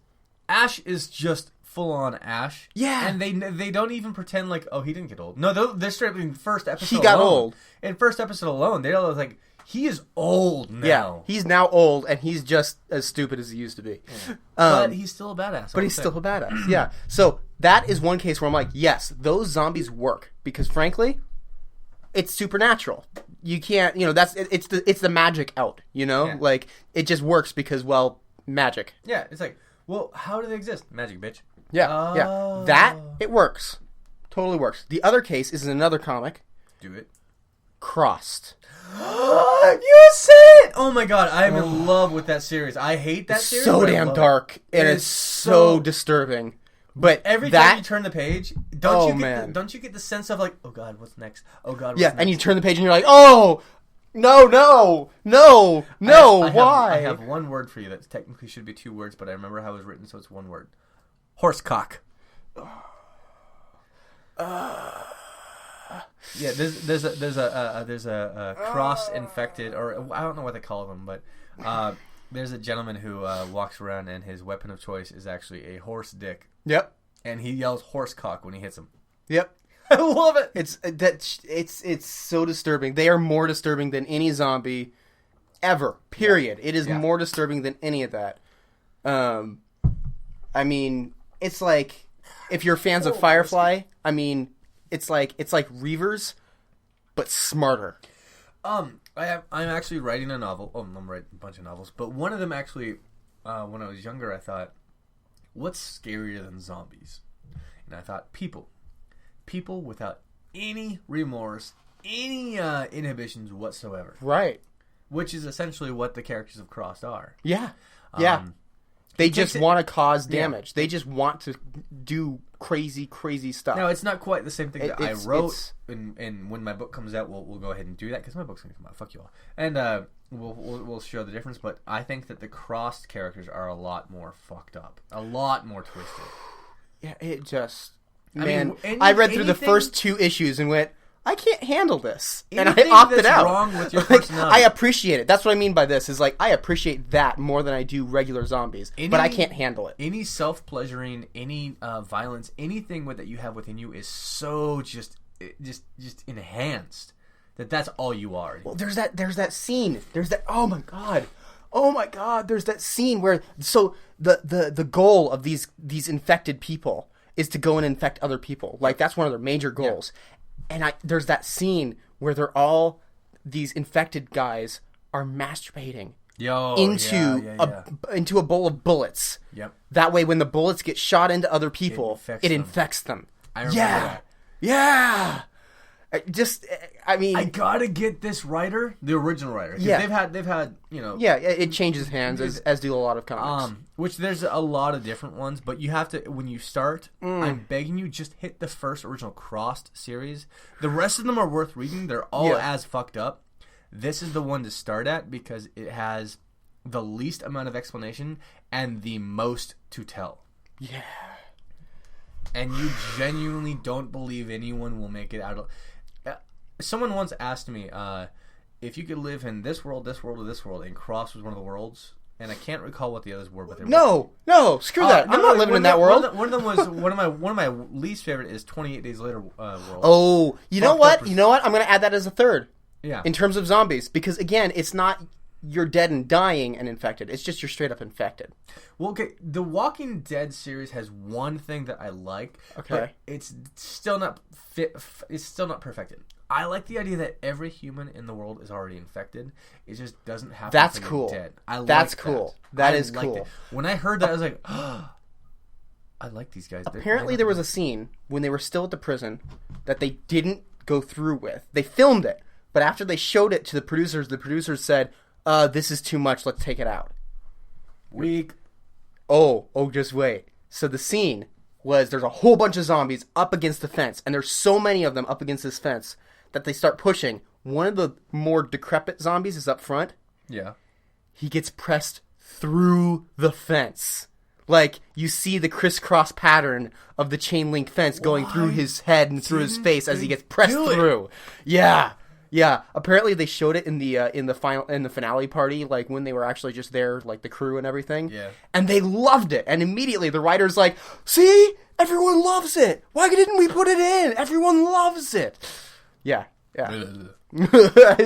Ash is just full-on Ash. Yeah. And they don't even pretend like, oh, he didn't get old. No, they're straight up in first episode he got alone. old. In first episode alone, they're like, he is old now. Yeah, he's now old, and he's just as stupid as he used to be. Yeah. But he's still a badass. But he's still a badass, yeah. So that is one case where I'm like, yes, those zombies work. Because frankly, it's supernatural. You can't, it's the magic out, Yeah. Like, it just works because, well, magic. Yeah, it's like, well, how do they exist? Magic, bitch. Yeah, yeah. That, it works. Totally works. The other case is in another comic. Do it. Crossed. You said it! Oh my god, I'm in love with that series. I hate that series. It's so damn dark, and it's so disturbing. But every time you turn the page, don't you get the sense of like, oh god, what's next? Oh god, what's next? And you turn the page and you're like, oh, no, why? I have one word for you that technically should be 2 words, but I remember how it was written, so it's 1 word. Horsecock. Yeah, there's a cross-infected, or I don't know what they call them, but there's a gentleman who walks around and his weapon of choice is actually a horse dick. Yep. And he yells horsecock when he hits him. Yep. I love it. It's so disturbing. They are more disturbing than any zombie ever. Period. Yeah. It is more disturbing than any of that. I mean, it's like if you're fans of Firefly, I mean, it's like Reavers, but smarter. I'm actually writing a novel. Oh, I'm writing a bunch of novels, but one of them actually, when I was younger, I thought, what's scarier than zombies? And I thought, people without any remorse, any inhibitions whatsoever. Right. Which is essentially what the characters of Crossed are. Yeah. Yeah. They just want to cause damage. Yeah. They just want to do crazy stuff. Now, it's not quite the same thing that I wrote, and when my book comes out, we'll go ahead and do that, because my book's going to come out. Fuck you all. And we'll show the difference, but I think that the Crossed characters are a lot more fucked up. A lot more twisted. Yeah, it just... Man, I read through the first 2 issues and went, I can't handle this. And I opted out. Wrong with your personality. I appreciate it. That's what I mean by this, is like, I appreciate that more than I do regular zombies. But I can't handle it. Any self-pleasuring, any violence, anything that you have within you is so just enhanced that's all you are. Well, there's that scene. Oh my god. Oh my god, there's that scene where the goal of these infected people is to go and infect other people. Like that's one of their major goals. Yeah. And there's that scene where these infected guys are masturbating into a bowl of bullets. Yep. That way when the bullets get shot into other people, it infects them. I remember that. Yeah. I gotta get this writer, the original writer. Yeah. They've had, you know. Yeah, it changes hands as do a lot of comics. Which there's a lot of different ones, but you have to, when you start, I'm begging you, just hit the first original Crossed series. The rest of them are worth reading. They're all as fucked up. This is the one to start at because it has the least amount of explanation and the most to tell. Yeah. And you genuinely don't believe anyone will make it out of... Someone once asked me if you could live in this world, or this world, and Cross was one of the worlds, and I can't recall what the others were. But no, screw that. I'm not living in that world. One of them was one of my least favorite is 28 Days Later world. Oh, you know what? I'm going to add that as a third. Yeah. In terms of zombies, because again, it's not you're dead and dying and infected. It's just you're straight up infected. Well, okay, the Walking Dead series has one thing that I like. Okay. But it's still not it's still not perfected. I like the idea that every human in the world is already infected. It just doesn't have That's to be cool. dead. That's cool. That is cool. It. When I heard that, I was like, oh, I like these guys. Apparently, there was a scene when they were still at the prison that they didn't go through with. They filmed it, but after they showed it to the producers said, this is too much. Let's take it out. Weak. Oh, just wait. So the scene was there's a whole bunch of zombies up against the fence, and there's so many of them up against this fence that they start pushing. One of the more decrepit zombies is up front. Yeah. He gets pressed through the fence. Like, you see the crisscross pattern of the chain link fence going through his head and through his face as he gets pressed through. Yeah. Yeah. Apparently they showed it in the finale party, like when they were actually just there, like the crew and everything. Yeah. And they loved it. And immediately the writer's like, see? Everyone loves it. Why didn't we put it in? Everyone loves it. Yeah.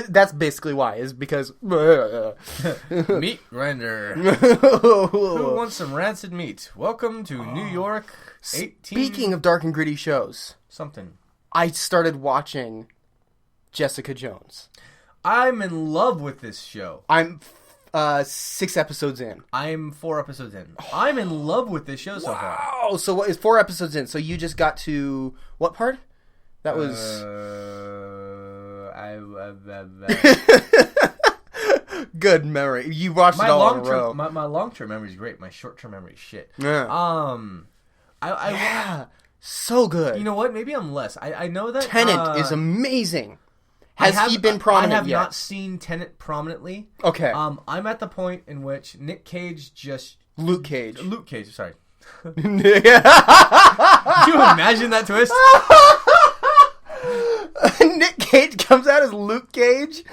That's basically why, is because meat grinder. Who wants some rancid meat? Welcome to New York 18. Speaking of dark and gritty shows, something. I started watching Jessica Jones. I'm in love with this show. I'm 6 episodes in. I'm 4 episodes in. I'm in love with this show so far. Wow. So what is 4 episodes in? So you just got to what part? That was good memory. You watched it all in a row. My long-term memory is great. My short-term memory is shit. Yeah. So good. You know what? Maybe I'm less. I know that Tenet is amazing. Has he been prominent I have yet? not seen Tenet prominently. Okay. I'm at the point in which Nick Cage just... Luke Cage, sorry. Can you imagine that twist? Nick Cage comes out as Luke Cage?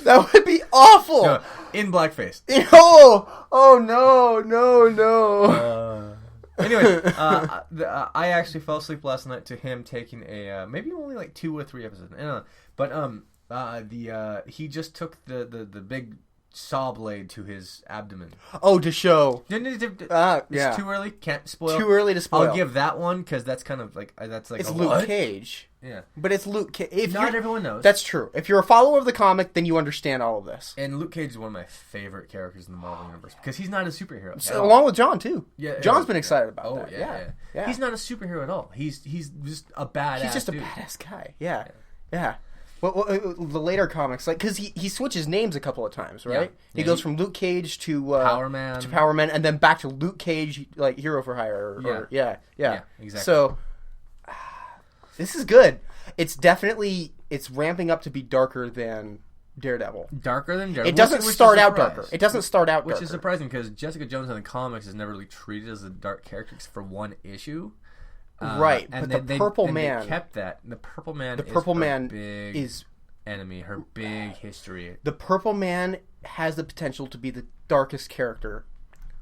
That would be awful. No, in blackface. Oh no. Anyway, I actually fell asleep last night to him taking a maybe only like 2 or 3 episodes. He just took the big saw blade to his abdomen. Oh, to show. It's too early. Can't spoil. Too early to spoil. I'll give that one because that's kind of like it's Luke Cage. Yeah, but it's Luke Cage. Not everyone knows. That's true. If you're a follower of the comic, then you understand all of this. And Luke Cage is one of my favorite characters in the Marvel universe because he's not a superhero. So, along with John too. Yeah, John's been excited about that. Yeah. He's not a superhero at all. He's just a badass. He's just a badass guy. Yeah. Well, the later comics, like, because he switches names a couple of times, right? Yeah. He goes from Luke Cage to Power Man, and then back to Luke Cage, like Hero for Hire. Yeah, exactly. So this is good. It's ramping up to be darker than Daredevil. Darker than Daredevil. It doesn't start out darker. It doesn't start out darker. Which is surprising because Jessica Jones in the comics is never really treated as a dark character except for one issue. Right, but the Purple Man... They kept that. The Purple Man is enemy, her big history. The Purple Man has the potential to be the darkest character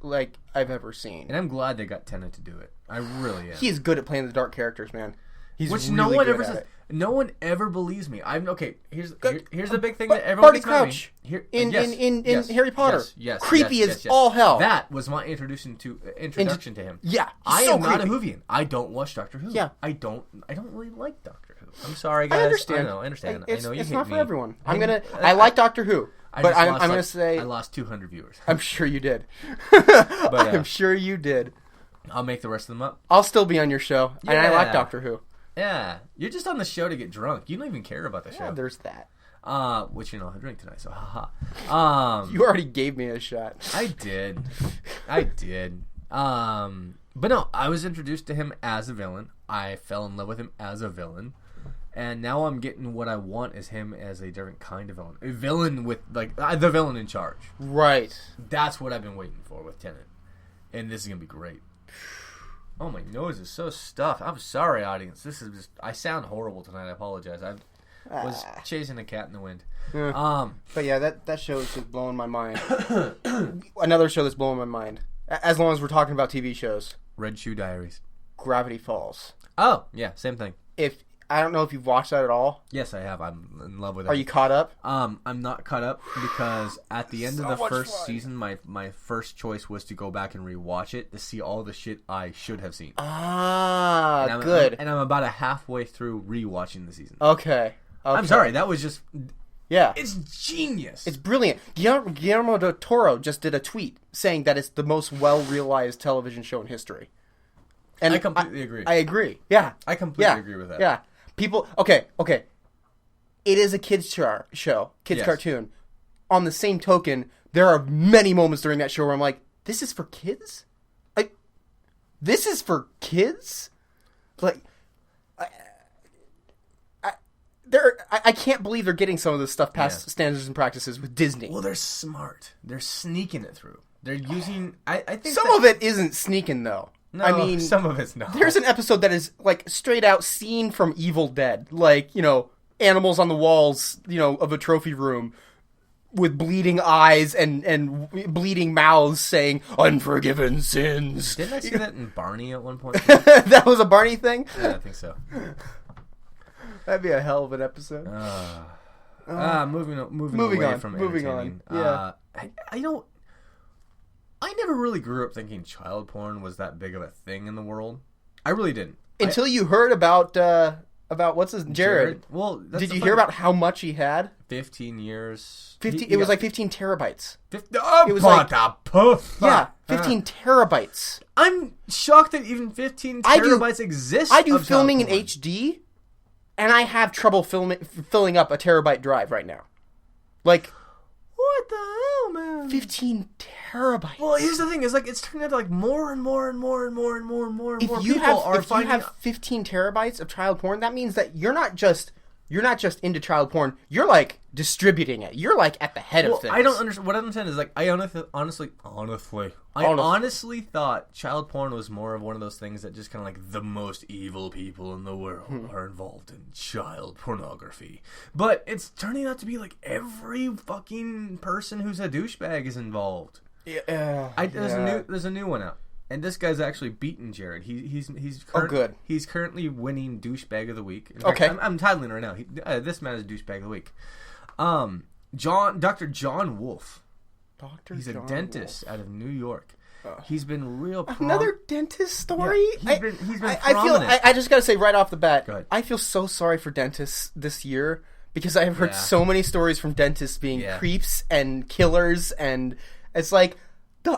like I've ever seen. And I'm glad they got Tennant to do it. I really am. He's good at playing the dark characters, man. He's Which really no one good ever at says. it. No one ever believes me. I'm okay. Here's the big thing that everyone Barty gets mad at me. Crouch Here, in yes, Harry Potter. Yes, creepy yes, as yes. all hell. That was my introduction to him. Yeah, I so am not a creepy. Whovian. I don't watch Doctor Who. Yeah. I don't really like Doctor Who. I'm sorry, guys. I understand. I understand. It's, I know you it's hate not for me. everyone. I like Doctor Who, but I'm gonna say I lost 200 viewers. I'm sure you did. But, I'm sure you did. I'll make the rest of them up. I'll still be on your show, and I like Doctor Who. Yeah, you're just on the show to get drunk. You don't even care about the show. Yeah, there's that. Which I'll have a drink tonight. So haha. You already gave me a shot. I did. But no, I was introduced to him as a villain. I fell in love with him as a villain. And now I'm getting what I want as him as a different kind of villain. A villain with, like, the villain in charge. Right. That's what I've been waiting for with Tennant. And this is going to be great. Oh, my nose is so stuffed. I'm sorry, audience. This is just... I sound horrible tonight. I apologize. I was chasing a cat in the wind. Yeah. But yeah, that show is just blowing my mind. Another show that's blowing my mind. As long as we're talking about TV shows. Red Shoe Diaries. Gravity Falls. Oh, yeah. Same thing. I don't know if you've watched that at all. Yes, I have. I'm in love with it. Are you caught up? I'm not caught up because at the end of the first season, my first choice was to go back and rewatch it to see all the shit I should have seen. Good. And I'm about halfway through rewatching the season. Okay. I'm sorry. That was just... Yeah. It's genius. It's brilliant. Guillermo del Toro just did a tweet saying that it's the most well-realized television show in history. And I completely agree. I agree. Yeah. I completely agree with that. Yeah. People... Okay. It is a kids' show. Kids' cartoon. On the same token, there are many moments during that show where I'm like, this is for kids? Like, this is for kids? Like... I can't believe they're getting some of this stuff past standards and practices with Disney. Well, they're smart. They're sneaking it through. They're using... I think some of it isn't sneaking, though. No, I mean, some of it's not. There's an episode that is, like, straight out scene from Evil Dead. Like, animals on the walls, of a trophy room with bleeding eyes and bleeding mouths saying, unforgiven sins. Didn't I see that in Barney at one point? That was a Barney thing? Yeah, I think so. That'd be a hell of an episode. Moving away on, from moving entertaining. on. Yeah. I never really grew up thinking child porn was that big of a thing in the world. I really didn't. Until you heard about what's his Jared. Well, did you hear about how much he had? 15 years. It was like 15 terabytes. It was like 15 terabytes. I'm shocked that even 15 terabytes exist. I do filming in HD, and I have trouble filling up a terabyte drive right now. Like, what the hell, man? 15 terabytes. Well, here's the thing: is like it's turned out like more and more and more and more and more and more and more people are finding. If you have 15 terabytes of child porn, that means that you're not just into child porn. You're like distributing it. You're like at the head of things. I don't understand. What I'm saying is like I honestly thought child porn was more of one of those things that just kind of like the most evil people in the world are involved in child pornography. But it's turning out to be like every fucking person who's a douchebag is involved. Yeah. There's a new one out. And this guy's actually beaten Jared. He's good. He's currently winning douchebag of the week. In Okay, fact, I'm titling it right now. This man is douchebag of the week. Dr. John Wolfe. He's a dentist out of New York. He's been real. Another dentist story. Yeah, he's been I feel. I just gotta say right off the bat. Go ahead. I feel so sorry for dentists this year because I have heard so many stories from dentists being creeps and killers, and it's like.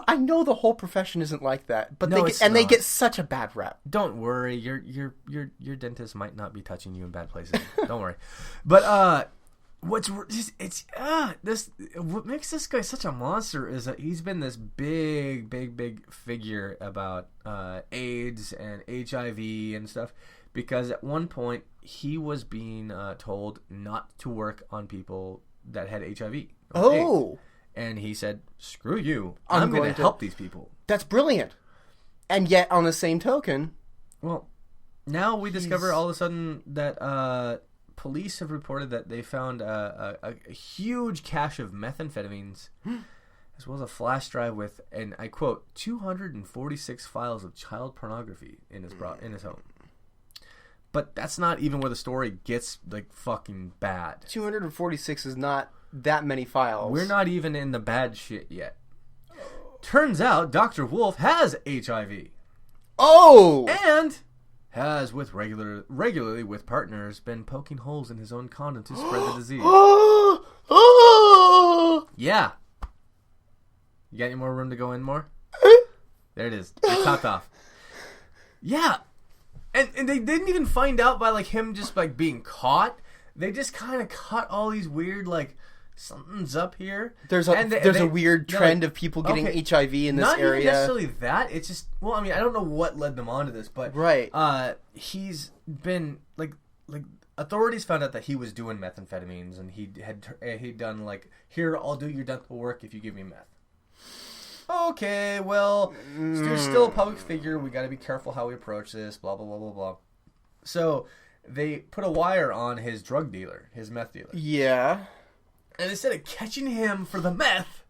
I know the whole profession isn't like that, but they get such a bad rap. Don't worry, your dentist might not be touching you in bad places. Don't worry. But what makes this guy such a monster is that he's been this big figure about AIDS and HIV and stuff. Because at one point he was being told not to work on people that had HIV. AIDS. And he said, screw you. I'm going to help these people. That's brilliant. And yet, on the same token... Well, now we discover all of a sudden that police have reported that they found a huge cache of methamphetamines, as well as a flash drive with, and I quote, 246 files of child pornography in his home. But that's not even where the story gets, like, fucking bad. 246 is not that many files. We're not even in the bad shit yet. Turns out Dr. Wolf has HIV. Oh! And has, regularly with partners, been poking holes in his own condom to spread the disease. Yeah. You got any more room to go in more? There it is. It's topped off. Yeah. And they didn't even find out by, like, him just, like, being caught. They just kind of cut all these weird, like, something's up here. There's a weird trend of people getting HIV in this area. Not even necessarily that. It's just, well, I mean, I don't know what led them onto this, but right. He's been, like authorities found out that he was doing methamphetamines, and he'd done, like, here, I'll do your dental work if you give me meth. Okay, well, there's still a public figure. We got to be careful how we approach this. Blah blah blah blah blah. So they put a wire on his drug dealer, his meth dealer. Yeah. And instead of catching him for the meth,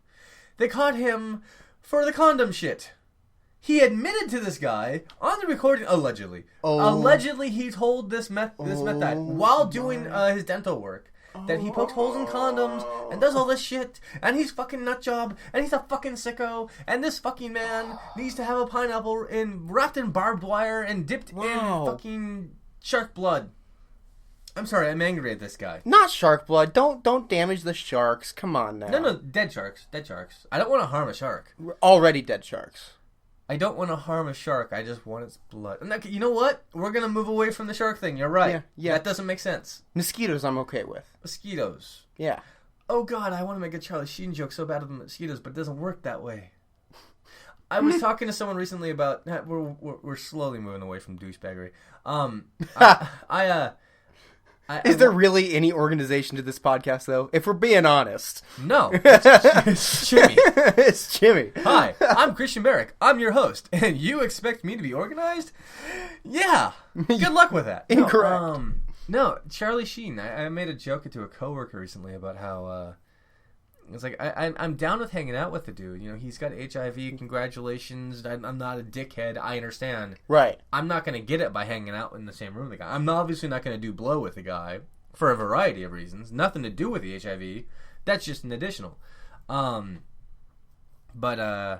they caught him for the condom shit. He admitted to this guy on the recording, allegedly. Oh. Allegedly, he told this meth guy while doing his dental work. That he pokes holes in condoms and does all this shit, and he's fucking nutjob, and he's a fucking sicko, and this fucking man needs to have a pineapple wrapped in barbed wire and dipped in fucking shark blood. I'm sorry, I'm angry at this guy. Not shark blood. Don't damage the sharks. Come on now. No, dead sharks. I don't want to harm a shark. We're already dead sharks. I don't want to harm a shark. I just want its blood. And you know what? We're going to move away from the shark thing. You're right. Yeah. That doesn't make sense. Mosquitoes I'm okay with. Mosquitoes. Yeah. Oh, God, I want to make a Charlie Sheen joke so bad with mosquitoes, but it doesn't work that way. I was talking to someone recently about... We're slowly moving away from douchebaggery. Is there really any organization to this podcast, though? If we're being honest. No. It's Chimi. It's Chimi. Hi, I'm Christian Barrick. I'm your host. And you expect me to be organized? Yeah. Good luck with that. Incorrect. No, Charlie Sheen. I made a joke to a coworker recently about how... it's like, I'm down with hanging out with the dude. You know, he's got HIV. Congratulations. I'm not a dickhead. I understand. Right. I'm not going to get it by hanging out in the same room with the guy. I'm obviously not going to do blow with the guy for a variety of reasons. Nothing to do with the HIV. That's just an additional. But I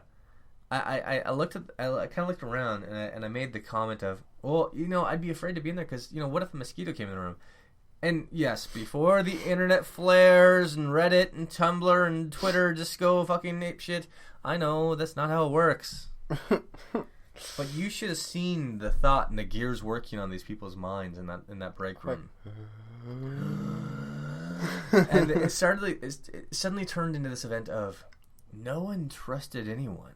kind of looked around and I made the comment of, well, you know, I'd be afraid to be in there because, you know, what if a mosquito came in the room? And yes, before the internet flares and Reddit and Tumblr and Twitter just go fucking ape shit, I know that's not how it works. But you should have seen the thought and the gears working on these people's minds in that break room. And it suddenly turned into this event of no one trusted anyone.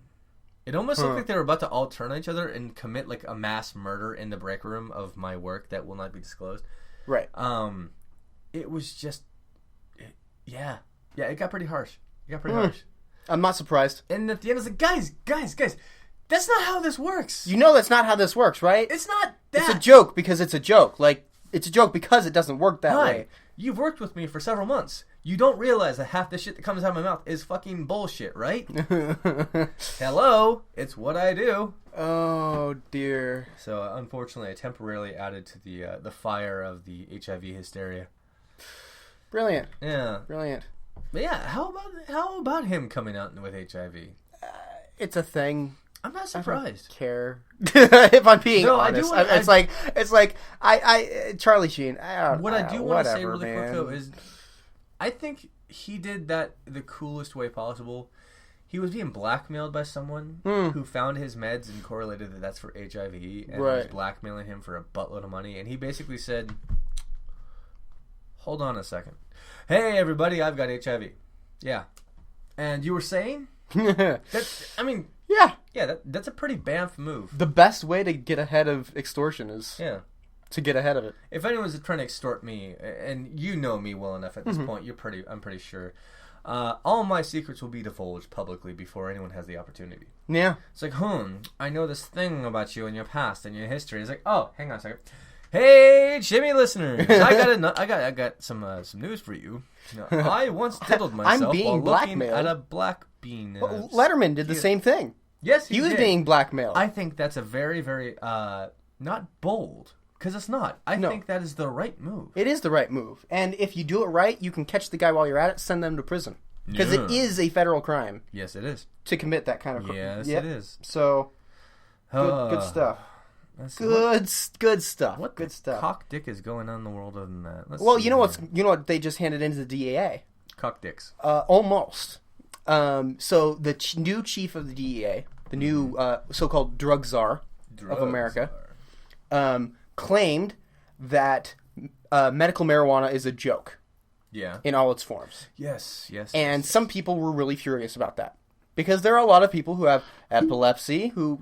It almost looked like they were about to all turn on each other and commit like a mass murder in the break room of my work that will not be disclosed. Right. It was just, yeah, it got pretty harsh. Harsh. I'm not surprised. And at the end, it's like, guys, that's not how this works. You know that's not how this works, right? It's not that. It's a joke because it's a joke. Like, it's a joke because it doesn't work that way. You've worked with me for several months. You don't realize that half the shit that comes out of my mouth is fucking bullshit, right? Hello, it's what I do. Oh, dear. So, unfortunately, I temporarily added to the fire of the HIV hysteria. Brilliant. Yeah. Brilliant. But yeah, how about him coming out with HIV? It's a thing. I'm not surprised. I don't care. If I'm being honest. It's like Charlie Sheen. I do want to say really quick though is I think he did that the coolest way possible. He was being blackmailed by someone who found his meds and correlated that that's for HIV and was blackmailing him for a buttload of money. And he basically said, hold on a second. Hey, everybody, I've got HIV. Yeah. And you were saying? That's a pretty Banff move. The best way to get ahead of extortion is to get ahead of it. If anyone's trying to extort me, and you know me well enough at this point, I'm pretty sure. All my secrets will be divulged publicly before anyone has the opportunity. Yeah. It's like, I know this thing about you and your past and your history. It's like, oh, hang on a second. Hey, Chimi listeners, I got some news for you. I once diddled myself while looking at a black bean. Well, Letterman did the same thing. Yes, he was being blackmailed. I think that's a very, very not bold, Because it's not. I think that is the right move. It is the right move. And if you do it right, you can catch the guy while you're at it, send them to prison. Because it is a federal crime. Yes, it is. To commit that kind of crime. Yes, it is. So, good stuff. Good stuff. What good stuff. Cock dick is going on in the world other than that? You know what they just handed into the DEA? Cock dicks. Almost. So the new chief of the DEA, the new so-called drug czar of America, claimed that medical marijuana is a joke. Yeah. In all its forms. Yes. And some people were really furious about that. Because there are a lot of people who have epilepsy, who,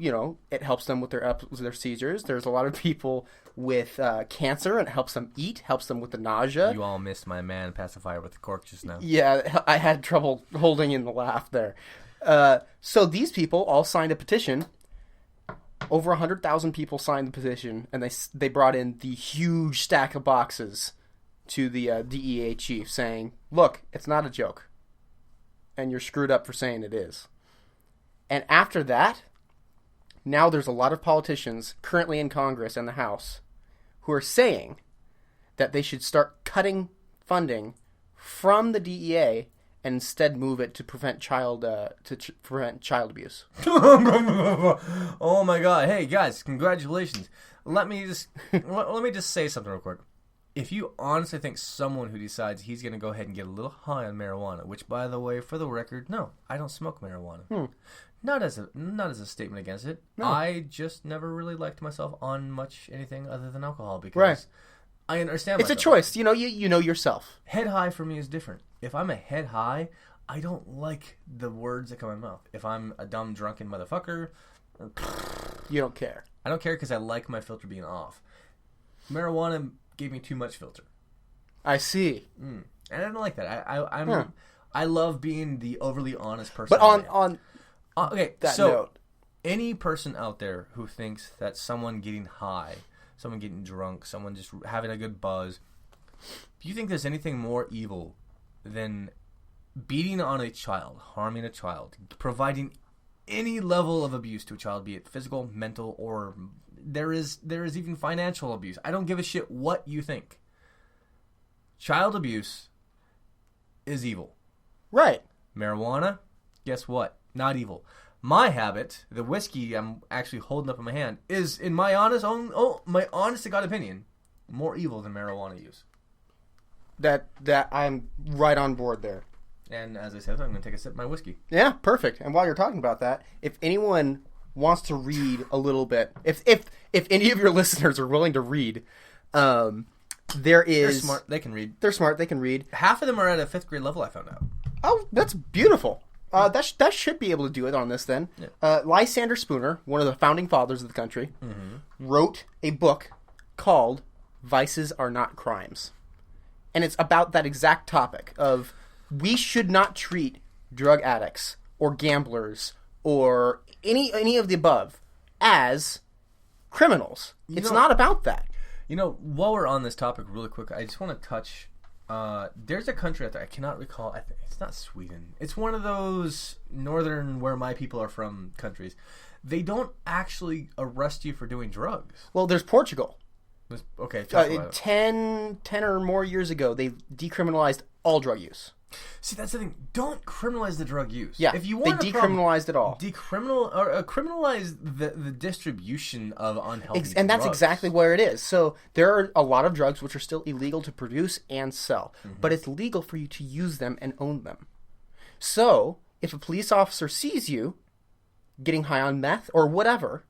it helps them with their seizures. There's a lot of people with cancer, and it helps them eat, helps them with the nausea. You all missed my man pacifier with the cork just now. Yeah, I had trouble holding in the laugh there. So these people all signed a petition. Over 100,000 people signed the petition, and they brought in the huge stack of boxes to the DEA chief saying, look, it's not a joke. And you're screwed up for saying it is. And after that, now there's a lot of politicians currently in Congress and the House who are saying that they should start cutting funding from the DEA and instead move it to prevent child abuse. Oh my God! Hey guys, congratulations! Let me just say something real quick. If you honestly think someone who decides he's going to go ahead and get a little high on marijuana, which, by the way, for the record, no, I don't smoke marijuana. Not as a statement against it. No. I just never really liked myself on much anything other than alcohol because I understand it's myself. A choice. You know yourself. Head high for me is different. If I'm a head high, I don't like the words that come in my mouth. If I'm a dumb, drunken motherfucker, you don't care. I don't care because I like my filter being off. Marijuana gave me too much filter. I see. And I don't like that. I love being the overly honest person. But on that so note, any person out there who thinks that someone getting high, someone getting drunk, someone just having a good buzz, do you think there's anything more evil than beating on a child, harming a child, providing any level of abuse to a child, be it physical, mental, or there is even financial abuse? I don't give a shit what you think. Child abuse is evil. Right. Marijuana, guess what? Not evil. My habit, the whiskey I'm actually holding up in my hand, is, in my honest to God opinion, more evil than marijuana use. That I'm right on board there. And as I said, I'm going to take a sip of my whiskey. Yeah, perfect. And while you're talking about that, if anyone wants to read a little bit, if any of your listeners are willing to read, there is... They're smart. They can read. They're smart. They can read. Half of them are at a 5th grade level, I found out. Oh, that's beautiful. That should be able to do it on this then. Yeah. Lysander Spooner, one of the founding fathers of the country, wrote a book called Vices Are Not Crimes. And it's about that exact topic of we should not treat drug addicts or gamblers or any of the above as criminals. It's not about that. While we're on this topic really quick, I just want to touch... there's a country out there, I cannot recall, it's not Sweden. It's one of those northern, where my people are from, countries. They don't actually arrest you for doing drugs. Well, there's Portugal. Okay. 10 or more years ago, they decriminalized all drug use. See, that's the thing. Don't criminalize the drug use. Yeah, if you want they decriminalized it all. Criminalize the distribution of unhealthy drugs. And that's exactly where it is. So there are a lot of drugs which are still illegal to produce and sell. But it's legal for you to use them and own them. So if a police officer sees you getting high on meth or whatever,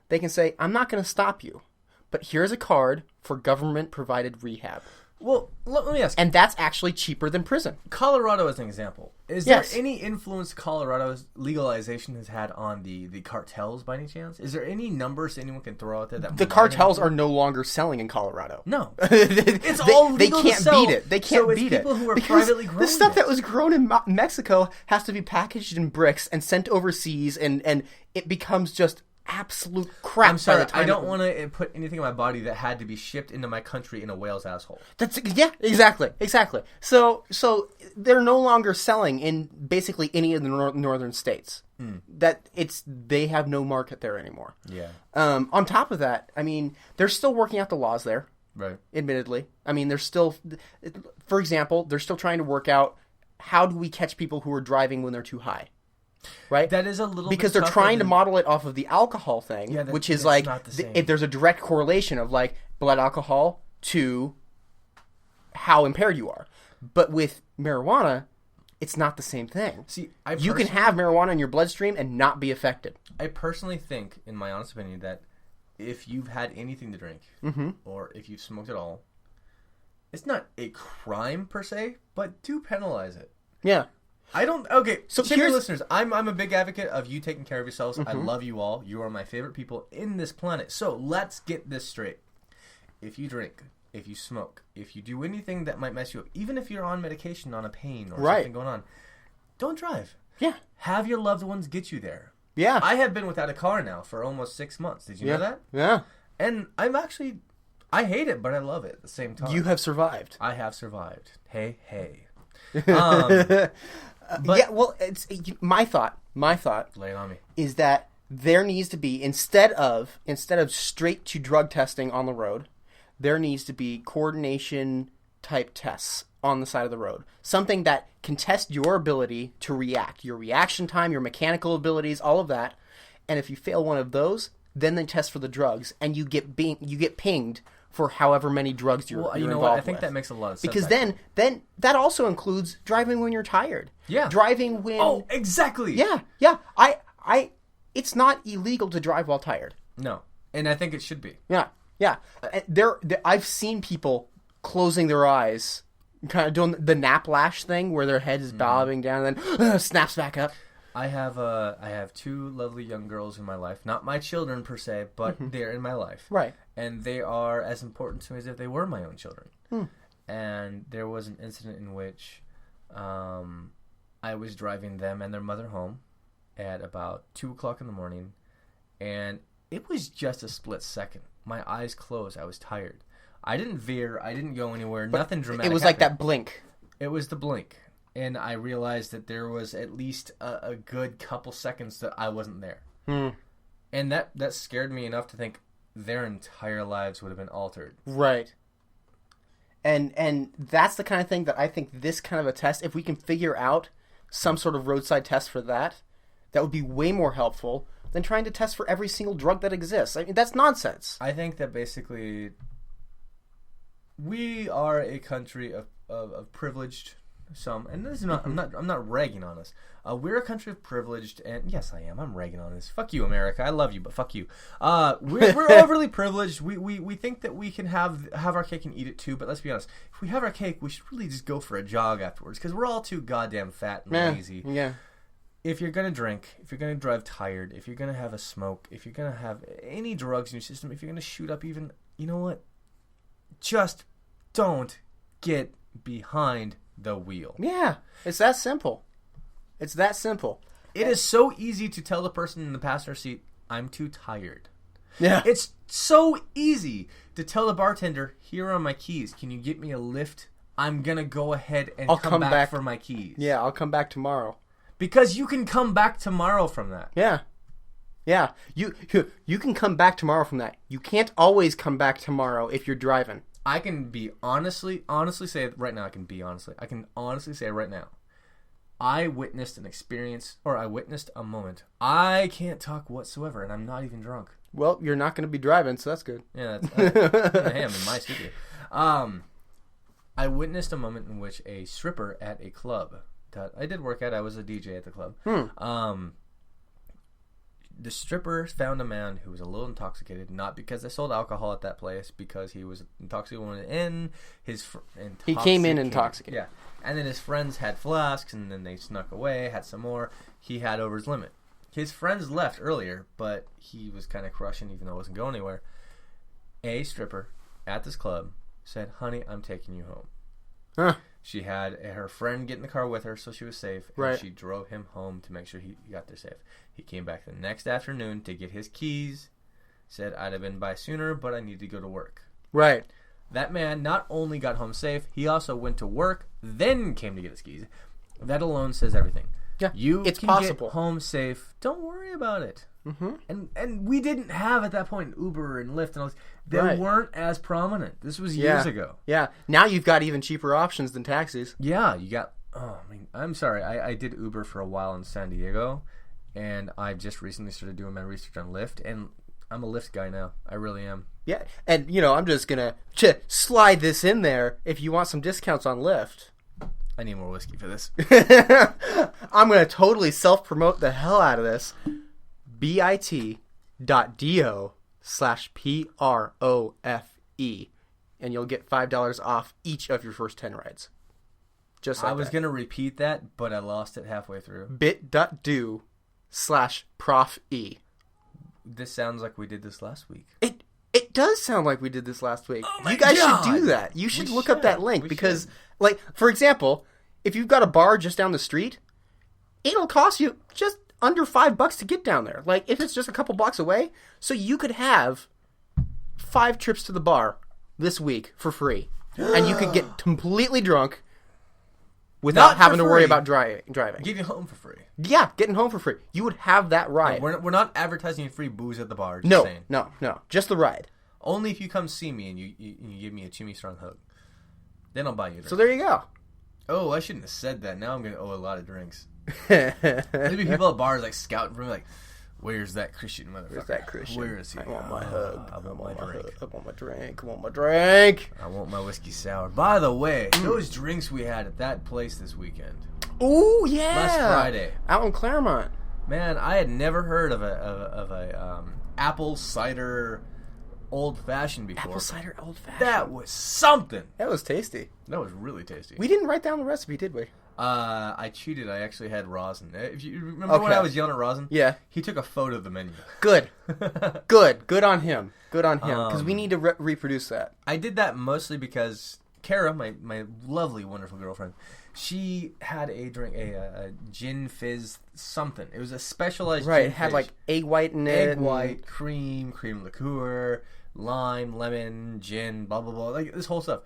they can say, I'm not going to stop you, but here's a card for government-provided rehab. Well, let me ask you. And that's actually cheaper than prison. Colorado as an example. Is there any influence Colorado's legalization has had on the cartels by any chance? Is there any numbers anyone can throw out there? That the cartels are no longer selling in Colorado. No. It's all legal They can't to sell. beat it. They can't beat it. People who are privately growing the stuff that was grown in Mexico has to be packaged in bricks and sent overseas, and it becomes just absolute crap. I'm sorry, I don't want to put anything in my body that had to be shipped into my country in a whale's asshole. Exactly. So they're no longer selling in basically any of the northern states. They have no market there anymore. Yeah. On top of that, I mean, they're still working out the laws there. Right. Admittedly, I mean, they're still, for example, they're still trying to work out how do we catch people who are driving when they're too high. Right? That is a little because bit they're trying to model it off of the alcohol thing, which is like if there's a direct correlation of like blood alcohol to how impaired you are. But with marijuana, it's not the same thing. See, you can have marijuana in your bloodstream and not be affected. I personally think, in my honest opinion, that if you've had anything to drink or if you've smoked at all, it's not a crime per se, but do penalize it. Yeah. So here's listeners, I'm a big advocate of you taking care of yourselves. I love you all. You are my favorite people in this planet. So let's get this straight. If you drink, if you smoke, if you do anything that might mess you up, even if you're on medication, on a pain or something going on, don't drive. Yeah. Have your loved ones get you there. Yeah. I have been without a car now for almost 6 months. Did you know that? Yeah. And I hate it, but I love it at the same time. You have survived. I have survived. Hey. But, it's my thought. Lay it on me. Is that there needs to be instead of straight to drug testing on the road, there needs to be coordination type tests on the side of the road. Something that can test your ability to react, your reaction time, your mechanical abilities, all of that. And if you fail one of those, then they test for the drugs, and you get pinged for however many drugs you're involved with. I think that makes a lot of sense. Because then that also includes driving when you're tired. Yeah. Driving when... Oh, exactly. Yeah. It's not illegal to drive while tired. No. And I think it should be. Yeah. I've seen people closing their eyes, kind of doing the nap lash thing where their head is bobbing down and then snaps back up. I have two lovely young girls in my life. Not my children per se, but they're in my life. Right. And they are as important to me as if they were my own children. And there was an incident in which I was driving them and their mother home at about 2 o'clock in the morning, and it was just a split second. My eyes closed. I was tired. I didn't veer. I didn't go anywhere. But nothing dramatic. It was happened. Like that blink. It was the blink. And I realized that there was at least a good couple seconds that I wasn't there. And that scared me enough to think their entire lives would have been altered. Right. And that's the kind of thing that I think this kind of a test, if we can figure out some sort of roadside test for that would be way more helpful than trying to test for every single drug that exists. I mean, that's nonsense. I think that basically we are a country of privileged... Some, and this is not. I'm not ragging on us. We're a country of privileged, and yes, I am. I'm ragging on this. Fuck you, America. I love you, but fuck you. We're overly privileged. We think that we can have our cake and eat it too. But let's be honest. If we have our cake, we should really just go for a jog afterwards because we're all too goddamn fat and lazy. Yeah. If you're gonna drink, if you're gonna drive tired, if you're gonna have a smoke, if you're gonna have any drugs in your system, if you're gonna shoot up, even you know what, just don't get behind the wheel. Yeah, it's that simple. It is so easy to tell the person in the passenger seat, I'm too tired. Yeah. It's so easy to tell the bartender, here are my keys. Can you get me a lift? I'm going to go ahead and come back for my keys. Yeah, I'll come back tomorrow. Because you can come back tomorrow from that. Yeah. Yeah. You can come back tomorrow from that. You can't always come back tomorrow if you're driving. I can be honestly say it right now. I can honestly say it right now. I witnessed an experience, or I witnessed a moment. I can't talk whatsoever, and I'm not even drunk. Well, you're not going to be driving, so that's good. Yeah, I am in my studio. I witnessed a moment in which a stripper at a club that I did work at. I was a DJ at the club. The stripper found a man who was a little intoxicated, not because they sold alcohol at that place, because he was intoxicated when in. He came in intoxicated. Yeah. And then his friends had flasks, and then they snuck away, had some more. He had over his limit. His friends left earlier, but he was kind of crushing, even though it wasn't going anywhere. A stripper at this club said, honey, I'm taking you home. Huh. She had her friend get in the car with her so she was safe. And Right. she drove him home to make sure he got there safe. He came back the next afternoon to get his keys. Said, I'd have been by sooner, but I need to go to work. Right. That man not only got home safe, he also went to work, then came to get his keys. That alone says everything. Yeah, It's can possible. Get home safe. Don't worry about it. Mm-hmm. And we didn't have at that point Uber and Lyft and all this. They weren't as prominent. This was years ago. Yeah. Now you've got even cheaper options than taxis. Yeah, you got. Oh, I mean, I'm sorry. I did Uber for a while in San Diego, and I just recently started doing my research on Lyft, and I'm a Lyft guy now. I really am. Yeah, and I'm just gonna slide this in there if you want some discounts on Lyft. I need more whiskey for this. I'm gonna totally self-promote the hell out of this. bit.do/PROFE, and you'll get $5 off each of your first 10 rides. Just like I was gonna repeat that, but I lost it halfway through. bit.do/PROFE. This sounds like we did this last week. It does sound like we did this last week. Oh my you guys God. should do that. You should look up should. that link We because, should. like, for example, if you've got a bar just down the street, it'll cost you just under $5 to get down there. Like, if it's just a couple blocks away, so you could have 5 trips to the bar this week for free, and you could get completely drunk without Not for having to worry free. about driving. Give you home for free. Yeah, getting home for free. You would have that ride. We're not advertising free booze at the bar. Just No, saying. no, just the ride. Only if you come see me and you give me a Chimi strong hug. Then I'll buy you a drink. So there you go. Oh, I shouldn't have said that. Now I'm going to owe a lot of drinks. Maybe people at bars like scouting for me like, where's that Christian motherfucker? Where's that Christian? Where is he? I want my hug. I want my drink. I want my drink. I want my drink. I want my whiskey sour. By the way, those drinks we had at that place this weekend. Ooh, yeah. Last Friday. Out in Claremont. Man, I had never heard of a apple cider old fashioned before. Apple cider old fashioned. That was something. That was tasty. That was really tasty. We didn't write down the recipe, did we? I cheated. I actually had rosin. If you remember when Okay. I was yelling at rosin? Yeah. He took a photo of the menu. Good. Good on him. Good on him. Because we need to reproduce that. I did that mostly because Kara, my lovely, wonderful girlfriend, she had a drink, a gin fizz something. It was a specialized Right. gin It had fizz. like egg white in it. Egg white, cream liqueur, lime, lemon, gin, blah, blah, blah. Like this whole stuff.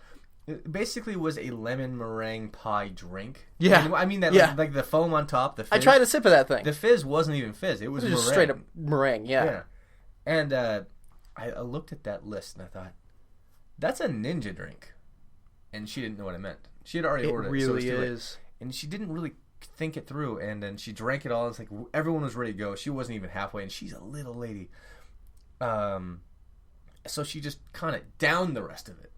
It basically was a lemon meringue pie drink. Yeah. I mean that Yeah. like the foam on top, the fizz. I tried a sip of that thing. The fizz wasn't even fizz. It was It was just meringue. straight up meringue. Yeah. Yeah. And I looked at that list and I thought, that's a ninja drink. And she didn't know what I meant. She had already It ordered really it. So it was too late. is. And she didn't really think it through. And then she drank it all. And it's like everyone was ready to go. She wasn't even halfway. And she's a little lady. So she just kind of downed the rest of it.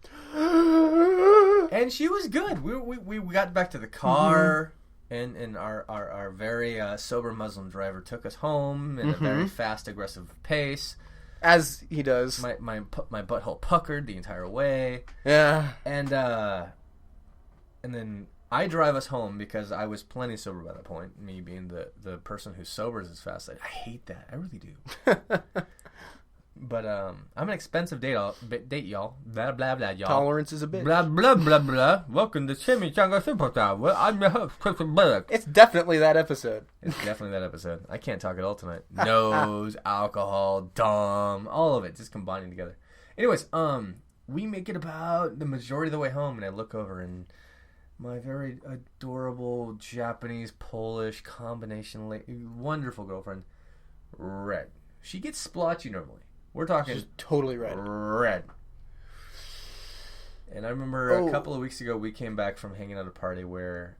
And she was good. We got back to the car. And our very sober Muslim driver took us home in a very fast, aggressive pace. As he does. My butthole puckered the entire way. Yeah. And then I drive us home because I was plenty sober by that point. Me being the person who sobers as fast. I hate that. I really do. But I'm an expensive date, y'all. Blah blah blah, y'all. Tolerance is a bitch. Blah blah blah blah. Welcome to Chimi Superstar. Well, I'm your host, Christian Burke. It's definitely that episode. It's definitely that episode. I can't talk at all tonight. Nose, alcohol, dumb, all of it just combining together. Anyways, we make it about the majority of the way home, and I look over, and my very adorable Japanese Polish combination, wonderful girlfriend, red. She gets splotchy normally. We're talking Just totally red. Red. And I remember a couple of weeks ago, we came back from hanging out at a party where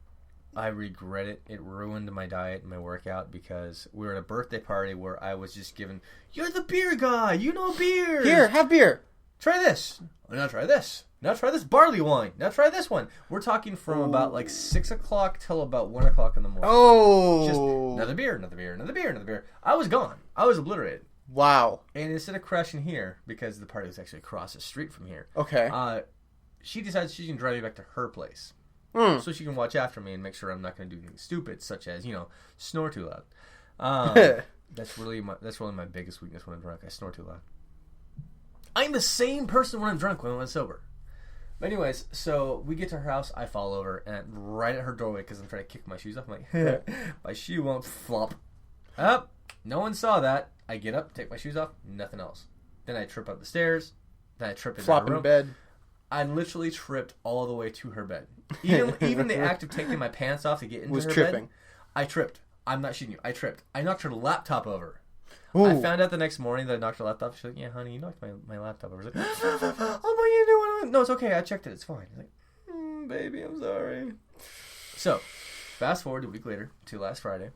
I regret it. It ruined my diet and my workout because we were at a birthday party where I was just given, you're the beer guy. You know beer. Here, have beer. Try this. Oh, now try this. Now try this barley wine. Now try this one. We're talking from about like 6 o'clock till about 1 o'clock in the morning. Oh. Just another beer, another beer, another beer, another beer. I was gone. I was obliterated. Wow. And instead of crashing here, because the party was actually across the street from here, Okay. she decides she's going to drive me back to her place. So she can watch after me and make sure I'm not going to do anything stupid, such as, snore too loud. That's really my biggest weakness when I'm drunk. I snore too loud. I'm the same person when I'm drunk when I'm sober. But anyways, so we get to her house. I fall over and right at her doorway because I'm trying to kick my shoes off. I'm like, my shoe won't flop. Up. No one saw that. I get up, take my shoes off. Nothing else. Then I trip up the stairs. Then I trip in Flop her room. in bed. I literally tripped all the way to her bed. Even the act of taking my pants off to get into was her tripping. bed, I tripped. I'm not shitting you. I tripped. I knocked her laptop over. Ooh. I found out the next morning that I knocked her laptop. She's like, yeah, honey, you knocked my laptop over. I was like, oh, what are you doing? No, it's okay. I checked it. It's fine. He's like, baby, I'm sorry. So, fast forward a week later to last Friday.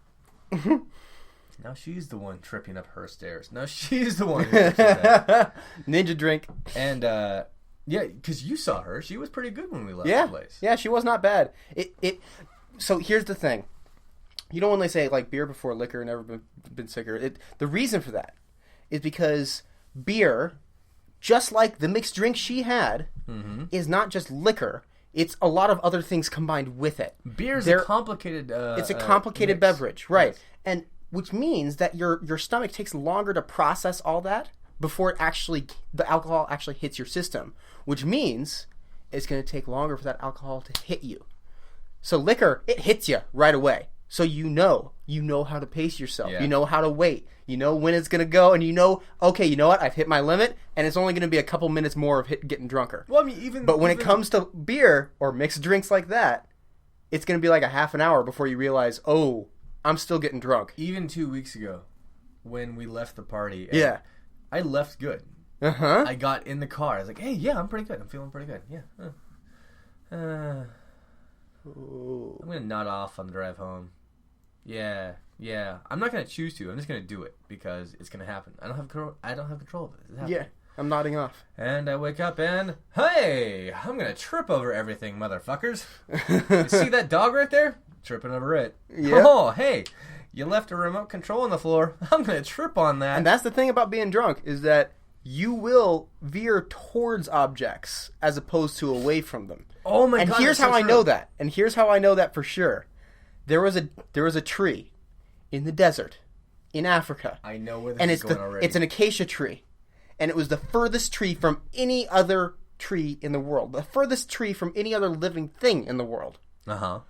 Now she's the one tripping up her stairs. Now she's the one who trips her Ninja drink. And, yeah, because you saw her. She was pretty good when we left the place. Yeah, she was not bad. So here's the thing. You know when they say, like, beer before liquor, never been sicker. The reason for that is because beer, just like the mixed drink she had, is not just liquor. It's a lot of other things combined with it. Beer's a complicated it's a complicated mix. beverage, right. Yes. And which means that your stomach takes longer to process all that before the alcohol actually hits your system. Which means it's going to take longer for that alcohol to hit you. So liquor, it hits you right away. So you know how to pace yourself. Yeah. You know how to wait. You know when it's going to go, and you know, okay, you know what? I've hit my limit, and it's only going to be a couple minutes more of getting drunker. Well, I mean, But when it comes to beer or mixed drinks like that, it's going to be like a half an hour before you realize, oh, I'm still getting drunk. Even 2 weeks ago, when we left the party, Yeah. I left good. Uh-huh. I got in the car. I was like, hey, yeah, I'm pretty good. I'm feeling pretty good. Yeah. I'm going to nod off on the drive home. Yeah. I'm not going to choose to. I'm just going to do it because it's going to happen. I don't have control of it. It's happening. Yeah, I'm nodding off. And I wake up and, hey, I'm going to trip over everything, motherfuckers. You see that dog right there? Tripping over it. Yep. Oh, hey, you left a remote control on the floor. I'm going to trip on that. And that's the thing about being drunk is that you will veer towards objects as opposed to away from them. Oh my God! And here's how I know that. And here's how I know that for sure. There was a tree in the desert in Africa. I know where this is going already. It's an acacia tree, and it was the furthest tree from any other tree in the world. The furthest tree from any other living thing in the world. Uh-huh.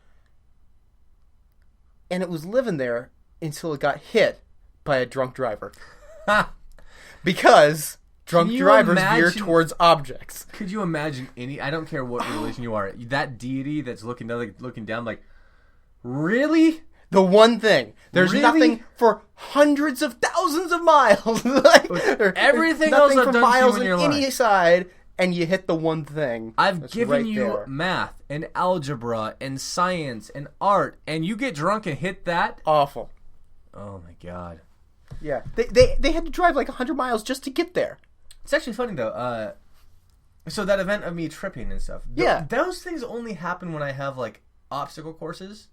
And it was living there until it got hit by a drunk driver. Because drunk drivers veer towards objects. Could you imagine I don't care what religion you are, that deity that's looking down like, really? The one thing. There's really? nothing for hundreds of thousands of miles. Everything else I've done miles to you in on your any life. side, and you hit the one thing. I've given right you there. math and algebra and science and art, and you get drunk and hit that? Awful. Oh my God. Yeah. They had to drive like 100 miles just to get there. It's actually funny though. So that event of me tripping and stuff. Those things only happen when I have like obstacle courses.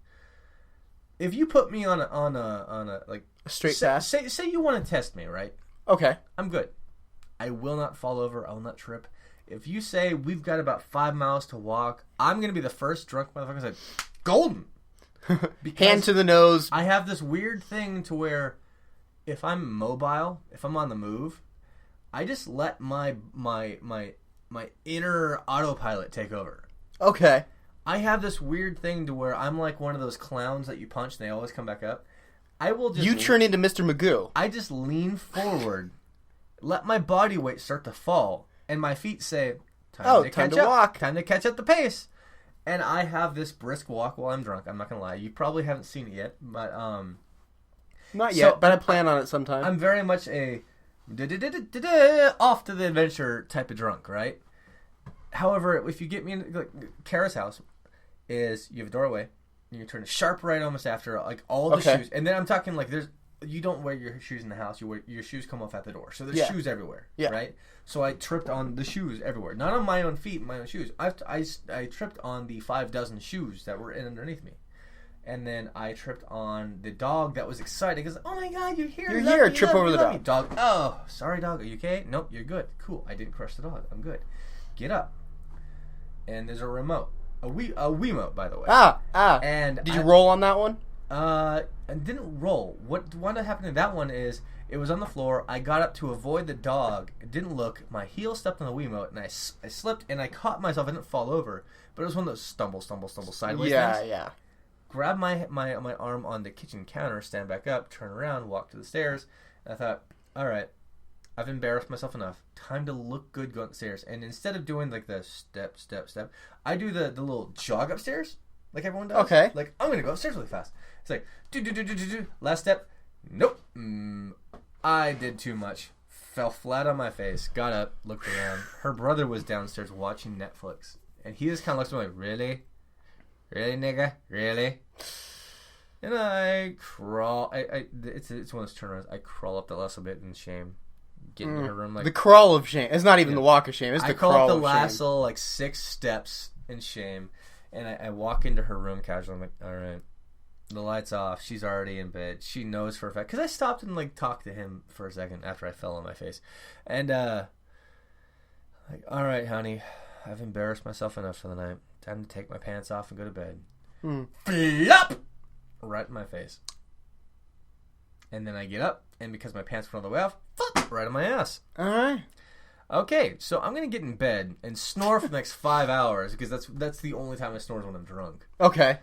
If you put me on a like A straight path. Say you want to test me, right? Okay. I'm good. I will not fall over. I will not trip. If you say we've got about 5 miles to walk, I'm gonna be the first drunk motherfucker that said, golden. Hand to the nose. I have this weird thing to where if I'm mobile, if I'm on the move, I just let my inner autopilot take over. Okay. I have this weird thing to where I'm like one of those clowns that you punch and they always come back up. I will just... You turn into Mr. Magoo. I just lean forward, let my body weight start to fall, and my feet say, time to walk. Time to catch up the pace. And I have this brisk walk while I'm drunk. I'm not going to lie. You probably haven't seen it yet, but... Not yet, but I plan on it sometime. I'm very much a off to the adventure type of drunk, right? However, if you get me in like Kara's house, is you have a doorway, and you turn a sharp right almost after like all the shoes, and then I'm talking like you don't wear your shoes in the house. Your shoes come off at the door, so there's shoes everywhere, right? So I tripped on the shoes everywhere, not on my own feet, my own shoes. I tripped on the 5 dozen shoes that were underneath me. And then I tripped on the dog that was excited because, oh my God, you're here. You're here. Trip over the dog. Dog. Oh, sorry, dog. Are you okay? Nope, you're good. Cool. I didn't crush the dog. I'm good. Get up. And there's a remote. A Wiimote, by the way. Ah. And did you roll on that one? and didn't roll. What wound up happening to that one is it was on the floor. I got up to avoid the dog. It didn't look. My heel stepped on the Wiimote, and I slipped, and I caught myself. I didn't fall over, but it was one of those stumble sideways things. Yeah. Grab my arm on the kitchen counter, stand back up, turn around, walk to the stairs. And I thought, all right, I've embarrassed myself enough. Time to look good going up the stairs. And instead of doing like the step, I do the little jog upstairs, like everyone does. Okay. Like, I'm going to go upstairs really fast. It's like, do. Last step. Nope. I did too much. Fell flat on my face. Got up, looked around. Her brother was downstairs watching Netflix. And he just kind of looks at me like, really? Really, nigga? Really? And I crawl. It's one of those turnarounds. I crawl up the last bit in shame. Get into her room like the crawl of shame. It's not even the walk of shame. It's the crawl of shame. I crawl up the last little like 6 steps in shame, and I walk into her room casually. I'm like, all right, the light's off. She's already in bed. She knows for a fact because I stopped and like talked to him for a second after I fell on my face, and like, all right, honey, I've embarrassed myself enough for the night. Time to take my pants off and go to bed. Flop! Right in my face. And then I get up, and because my pants went all the way off, flop, right on my ass. Alright. Okay, so I'm going to get in bed and snore for the next 5 hours, because that's the only time I snore is when I'm drunk. Okay.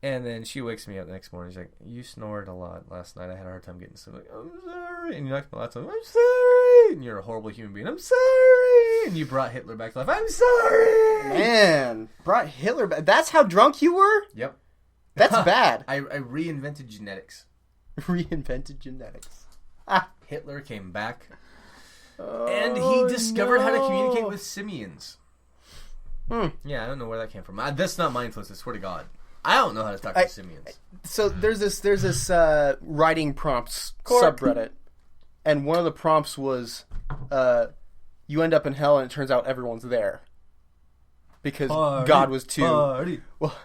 And then she wakes me up the next morning. She's like, you snored a lot last night. I had a hard time getting to sleep. I'm like, I'm sorry. And you knocked my last time. I'm sorry. And you're a horrible human being. I'm sorry. And you brought Hitler back to life. I'm sorry. Man, brought Hitler back. That's how drunk you were? Yep. That's bad. I reinvented genetics. Reinvented genetics. Hitler came back. And he discovered how to communicate with simians. Yeah, I don't know where that came from. That's not my influence, I swear to God. I don't know how to talk to simians. So there's this writing prompts subreddit, and one of the prompts was, you end up in hell, and it turns out everyone's there because God was too. Well,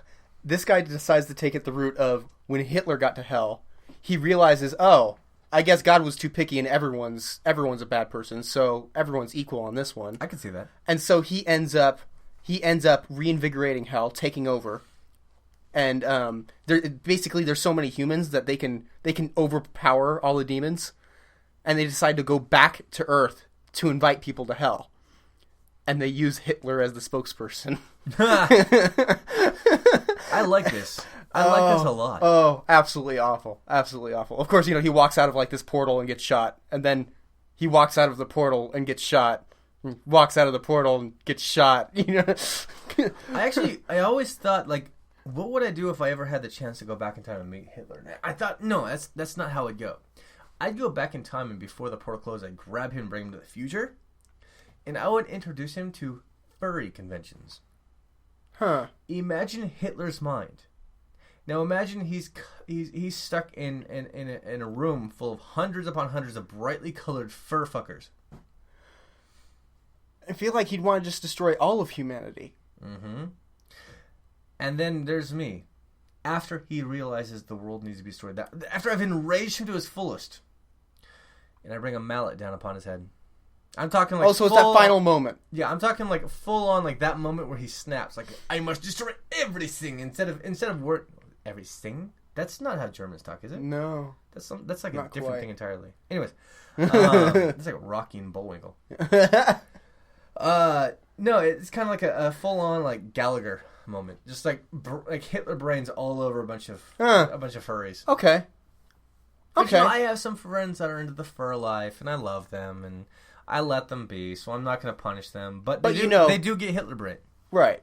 this guy decides to take it the route of when Hitler got to hell, he realizes, oh, I guess God was too picky, and everyone's a bad person, so everyone's equal on this one. I can see that. And so he ends up reinvigorating hell, taking over. And there's so many humans that they can overpower all the demons, and they decide to go back to Earth to invite people to hell, and they use Hitler as the spokesperson. I like this. I like this a lot. Oh, absolutely awful, absolutely awful. Of course, he walks out of like this portal and gets shot, and then he walks out of the portal and gets shot. Walks out of the portal and gets shot. I always thought like, what would I do if I ever had the chance to go back in time and meet Hitler? I thought, no, that's not how it'd go. I'd go back in time, and before the portal closed, I'd grab him and bring him to the future, and I would introduce him to furry conventions. Huh. Imagine Hitler's mind. Now imagine he's stuck in a room full of hundreds upon hundreds of brightly colored fur fuckers. I feel like he'd want to just destroy all of humanity. Mm-hmm. And then there's me. After he realizes the world needs to be destroyed. After I've enraged him to his fullest. And I bring a mallet down upon his head. I'm talking like... Oh, so it's that final moment. Yeah, I'm talking like full on like that moment where he snaps. Like, I must destroy everything instead of word... Everything? That's not how Germans talk, is it? No. That's like not a different quite. thing entirely. Anyways. It's like Rocky and Bullwinkle. No, it's kind of like a full on like Gallagher moment. Just like Hitler brains all over a bunch of furries. Okay. But, I have some friends that are into the fur life, and I love them, and I let them be, so I'm not going to punish them. But they do get Hitler brain. Right.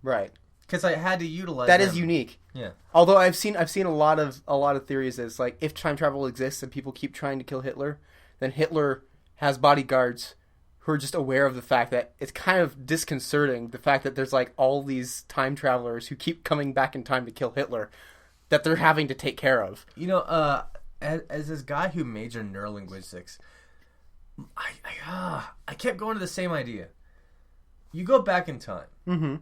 Because I had to utilize that them. is unique. Yeah. Although I've seen a lot of theories that it's like if time travel exists and people keep trying to kill Hitler, then Hitler has bodyguards who are just aware of the fact that it's kind of disconcerting, the fact that there's like all these time travelers who keep coming back in time to kill Hitler that they're having to take care of. As this guy who majored in neurolinguistics, I kept going to the same idea. You go back in time. Mm-hmm.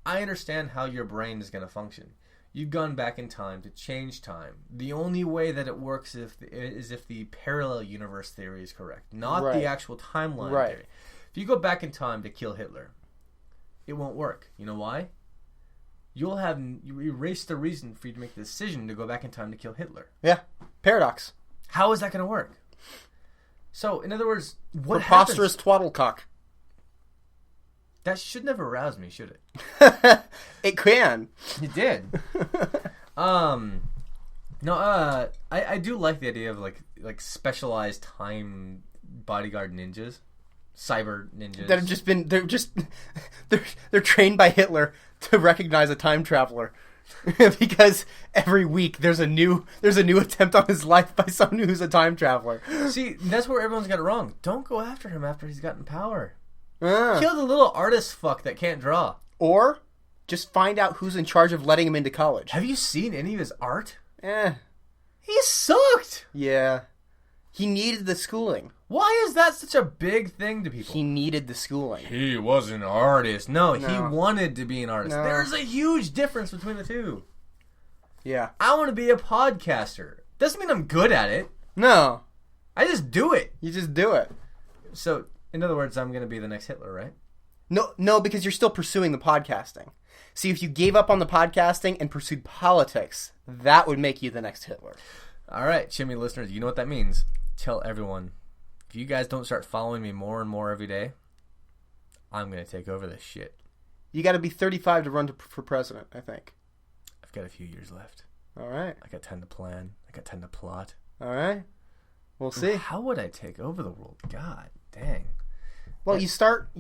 I understand how your brain is going to function. You've gone back in time to change time. The only way that it works is if the parallel universe theory is correct, not the actual timeline theory. If you go back in time to kill Hitler, it won't work. You know why? you erase the reason for you to make the decision to go back in time to kill Hitler. Yeah. Paradox. How is that going to work? So, in other words, what Preposterous happens? twaddlecock. That should never arouse me, should it? It can. It did. No, I do like the idea of like specialized time bodyguard ninjas, cyber ninjas That have just been they're trained by Hitler to recognize a time traveler. Because every week there's a new attempt on his life by someone who's a time traveler. See, that's where everyone's got it wrong. Don't go after him after he's gotten power. Ah. Kill the little artist fuck that can't draw. Or just find out who's in charge of letting him into college. Have you seen any of his art? He sucked. Yeah. He needed the schooling. Why is that such a big thing to people? He needed the schooling. He was an artist. No, he wanted to be an artist. No. There's a huge difference between the two. Yeah. I want to be a podcaster. Doesn't mean I'm good at it. No. I just do it. You just do it. So, in other words, I'm going to be the next Hitler, right? No, because you're still pursuing the podcasting. See, if you gave up on the podcasting and pursued politics, that would make you the next Hitler. All right, Chimi listeners, you know what that means. Tell everyone. If you guys don't start following me more and more every day, I'm going to take over this shit. You got to be 35 to run for president, I think. I've got a few years left. All right. I got time to plan. I got time to plot. All right. We'll see. How would I take over the world? God dang. Well, you start.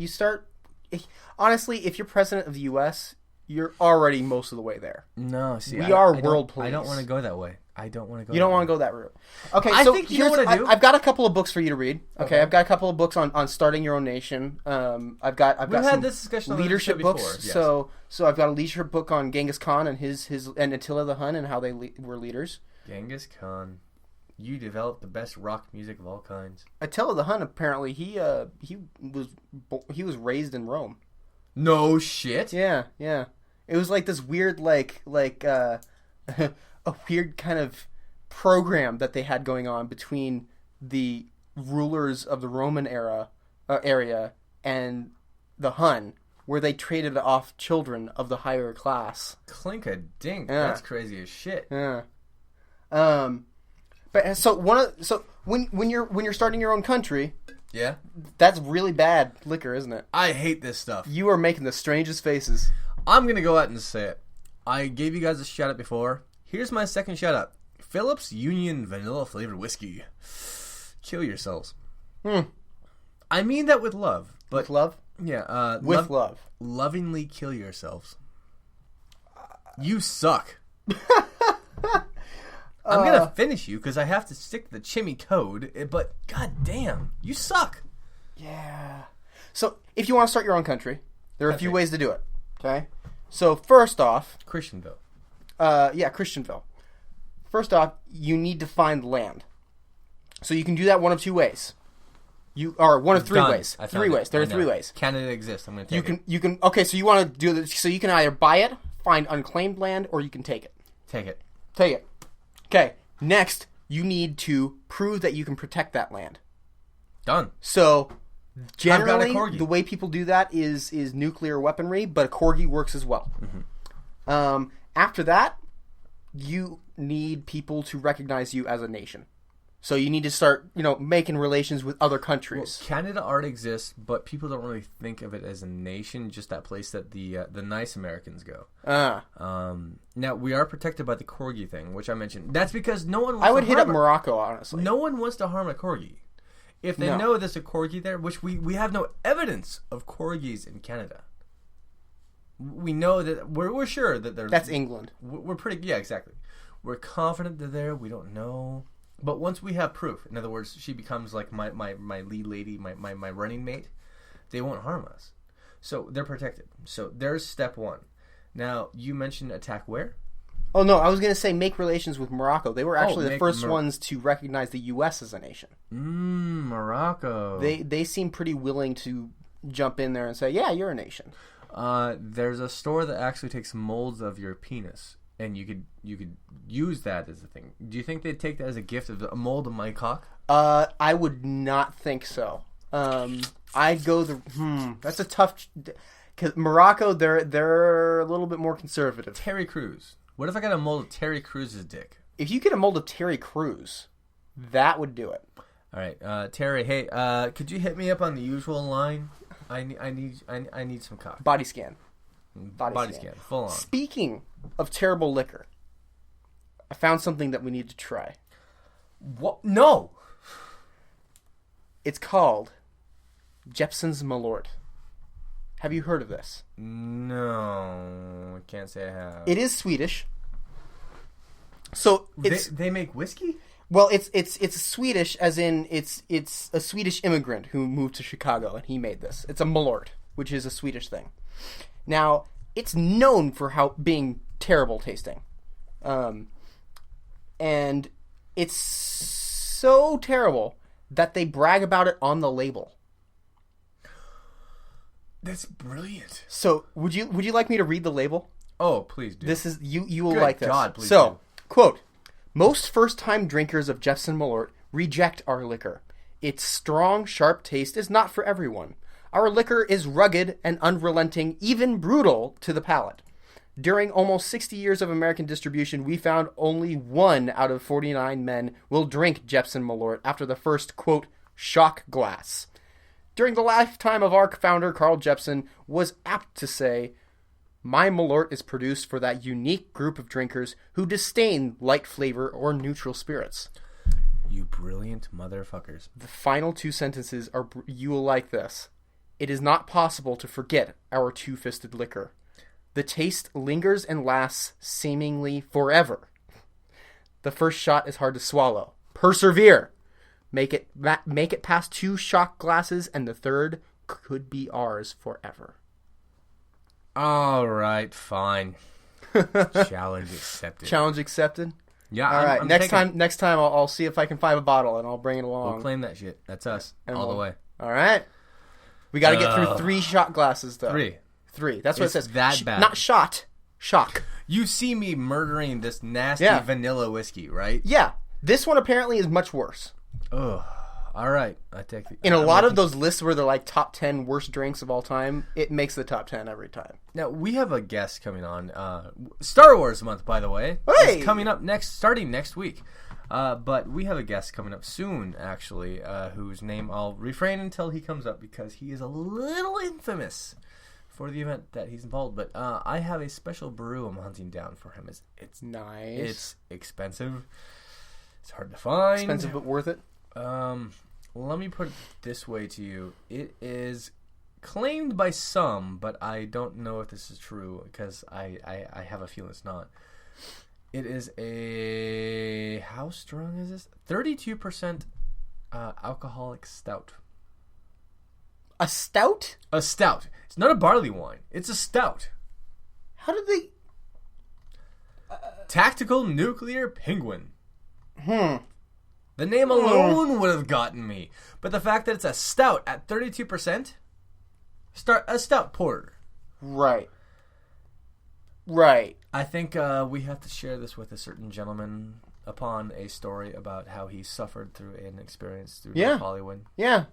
Honestly, if you're president of the U.S., you're already most of the way there. No, see, we are world police. I don't want to go that way. I don't want to go. You don't want to go that route. Okay, I so think you know what I do. I've got a couple of books for you to read. Okay, I've got a couple of books on starting your own nation. I've got We've some had this discussion on leadership the books. before, yes. So I've got a leadership book on Genghis Khan and his and Attila the Hun and how they were leaders. Genghis Khan, you developed the best rock music of all kinds. Attila the Hun apparently he was raised in Rome. No shit. Yeah. It was like this weird a weird kind of program that they had going on between the rulers of the Roman area and the Hun, where they traded off children of the higher class. Clink a dink. Yeah. That's crazy as shit. Yeah. But when you're starting your own country, Yeah. that's really bad liquor, isn't it? I hate this stuff. You are making the strangest faces. I'm gonna go out and say it. I gave you guys a shout out before. Here's my second shout out. Phillips Union Vanilla Flavored Whiskey. Kill yourselves. I mean that with love. But With love? Yeah. With love. Lovingly kill yourselves. You suck. I'm gonna finish you because I have to stick to the Chimi code. But god damn, you suck. Yeah. So if you want to start your own country, there are a few ways to do it. Okay. So first off, Christianville. Christianville. First off, you need to find land. So you can do that one of two ways. One of three ways. Three ways. There are three ways. Canada exists. I'm going to take it. You can. Okay, so you want to do this. So you can either buy it, find unclaimed land, or you can take it. Take it. Take it. Okay. Next, you need to prove that you can protect that land. Done. So generally, I've got a corgi. the way people do that is nuclear weaponry, but a corgi works as well. Mm-hmm. After that, you need people to recognize you as a nation. So you need to start, making relations with other countries. Well, Canada already exists, but people don't really think of it as a nation, just that place that the nice Americans go. Now, we are protected by the corgi thing, which I mentioned. That's because no one wants I would hit up Morocco, honestly. No one wants to harm a corgi. If they know there's a corgi there, which we have no evidence of corgis in Canada. We know that, we're sure that there's... That's England. We're pretty... Yeah, exactly. We're confident they're there. We don't know. But once we have proof, in other words, she becomes like my lead lady, my running mate, they won't harm us. So they're protected. So there's step one. Now, you mentioned attack where? Oh, no, I was going to say make relations with Morocco. They were actually the first ones to recognize the U.S. as a nation. Morocco. They seem pretty willing to jump in there and say, yeah, you're a nation. There's a store that actually takes molds of your penis. And you could use that as a thing. Do you think they'd take that as a gift of a mold of my cock? I would not think so. I'd go that's a tough. Because Morocco, they're a little bit more conservative. Terry Crews. What if I got a mold of Terry Crews' dick? If you get a mold of Terry Crews, that would do it. All right, Terry. Hey, could you hit me up on the usual line? I need some cock. Body scan. Body scan. Full on. Speaking of terrible liquor, I found something that we need to try. What? No. It's called Jeppson's Malort. Have you heard of this? No, I can't say I have. It is Swedish. So they make whiskey? Well, it's Swedish, as in it's a Swedish immigrant who moved to Chicago and he made this. It's a Malort, which is a Swedish thing. Now, it's known for being terrible tasting, and it's so terrible that they brag about it on the label. That's brilliant. So, would you like me to read the label? Oh, please do. This is you will Good like this. God, please so, do. quote, most first-time drinkers of Jeppson Malort reject our liquor. Its strong, sharp taste is not for everyone. Our liquor is rugged and unrelenting, even brutal to the palate. During almost 60 years of American distribution, we found only 1 out of 49 men will drink Jeppson Malort after the first, quote, shock glass. During the lifetime of our founder, Carl Jeppson, was apt to say, my Malort is produced for that unique group of drinkers who disdain light flavor or neutral spirits. You brilliant motherfuckers. The final 2 sentences are, you will like this. It is not possible to forget our two-fisted liquor. The taste lingers and lasts seemingly forever. The first shot is hard to swallow. Persevere. Make it past 2 shock glasses, and the third could be ours forever. All right, fine. Challenge accepted. Challenge accepted. Yeah. All right. I'm next time, I'll see if I can find a bottle and I'll bring it along. We'll claim that shit. That's us And all the way. All right. We got to get through 3 shot glasses though. 3. That's what It's it says. that bad. Not shot. Shock. You see me murdering this nasty vanilla whiskey, right? Yeah. This one apparently is much worse. Ugh. All right. I take the. In a lot of those lists where they're like top 10 worst drinks of all time, it makes the top 10 every time. Now, we have a guest coming on. Star Wars month, by the way. Hey! It's coming up starting next week. But we have a guest coming up soon, actually, whose name I'll refrain until he comes up because he is a little infamous for the event that he's involved. But I have a special brew I'm hunting down for him. It's nice. It's expensive. It's hard to find. Expensive but worth it. Let me put it this way to you. It is claimed by some, but I don't know if this is true because I have a feeling it's not. It is a... How strong is this? 32% alcoholic stout. A stout? A stout. It's not a barley wine. It's a stout. How did they... Tactical Nuclear Penguin. The name alone would have gotten me. But the fact that it's a stout at 32%, a stout porter. Right. I think we have to share this with a certain gentleman upon a story about how he suffered through an experience through Hollywood. Yeah.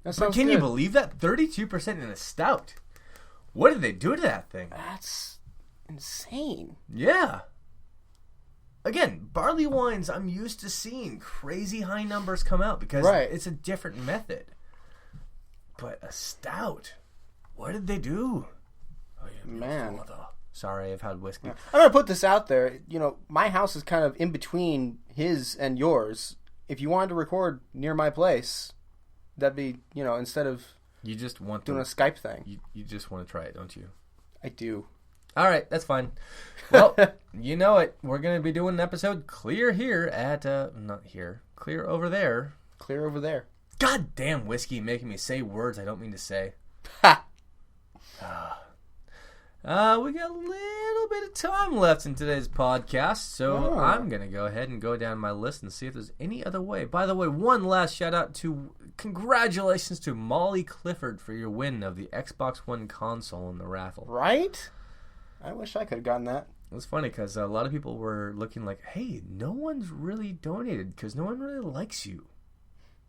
That sounds Can good. you believe that? 32% in a stout. What did they do to that thing? That's insane. Yeah. Again, barley wines, I'm used to seeing crazy high numbers come out because it's a different method. But a stout, what did they do? Oh, yeah, man. Sorry, I've had whiskey. I'm going to put this out there. You know, my house is kind of in between his and yours. If you wanted to record near my place, that'd be, instead of you just want doing a Skype thing. You just want to try it, don't you? I do. All right, that's fine. Well, you know it. We're going to be doing an episode clear here at, not here, clear over there. Clear over there. Goddamn whiskey making me say words I don't mean to say. Ha! We got a little bit of time left in today's podcast, so I'm going to go ahead and go down my list and see if there's any other way. By the way, one last shout out to congratulations to Molly Clifford for your win of the Xbox One console in the raffle. Right? I wish I could have gotten that. It was funny because a lot of people were looking like, hey, no one's really donated because no one really likes you.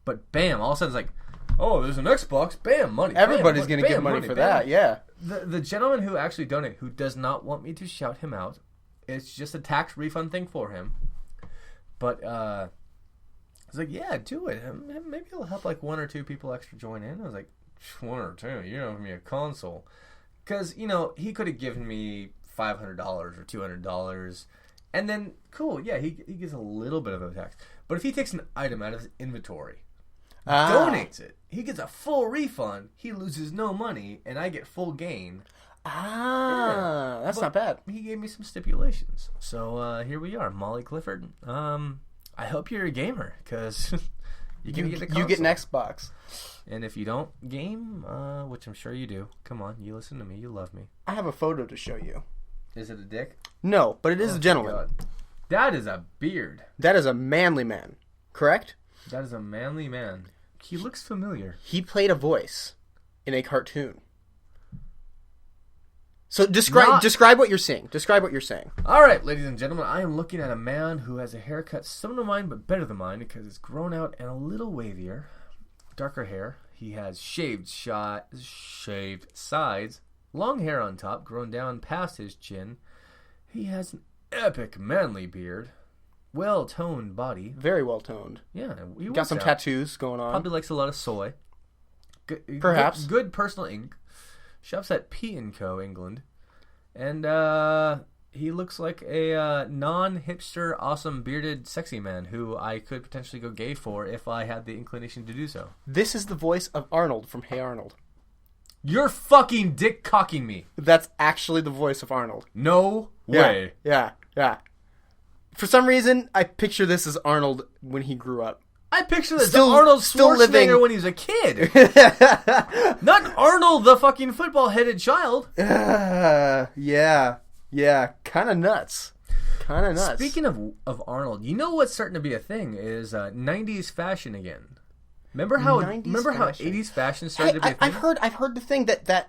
But bam, all of a sudden it's like, oh, there's an Xbox, bam, money. Everybody's going to get money for that, yeah. The gentleman who actually donated, who does not want me to shout him out, it's just a tax refund thing for him. But I was like, yeah, do it. Maybe it'll help like 1 or 2 people extra join in. I was like, 1 or 2? You don't give me a console. Because, he could have given me $500 or $200. And then, cool, yeah, he gets a little bit of a tax. But if he takes an item out of his inventory, donates it, he gets a full refund, he loses no money, and I get full gain. That's not bad. He gave me some stipulations. So here we are, Molly Clifford. I hope you're a gamer, because you get the console. You get an Xbox. And if you don't game, which I'm sure you do, come on, you listen to me, you love me. I have a photo to show you. Is it a dick? No, but it is a gentleman. God. That is a beard. That is a manly man, correct? That is a manly man. He looks familiar. He played a voice in a cartoon. So describe what you're seeing. Describe what you're saying. All right, ladies and gentlemen, I am looking at a man who has a haircut similar to mine, but better than mine because it's grown out and a little wavier. Darker hair. He has shaved sides. Long hair on top, grown down past his chin. He has an epic manly beard. Well-toned body. Very well-toned. Yeah. He got some tattoos going on. Probably likes a lot of soy. Perhaps. Good personal ink. Shops at P & Co. England. And he looks like a non-hipster, awesome, bearded, sexy man who I could potentially go gay for if I had the inclination to do so. This is the voice of Arnold from Hey Arnold. You're fucking dick-cocking me. That's actually the voice of Arnold. No way. Yeah. For some reason, I picture this as Arnold when he grew up. I picture this as Arnold Schwarzenegger when he was a kid. Not Arnold, the fucking football-headed child. Yeah. Kind of nuts. Speaking of Arnold, you know what's starting to be a thing is 90s fashion again. Remember how 80s fashion started to be a thing? I've heard the thing that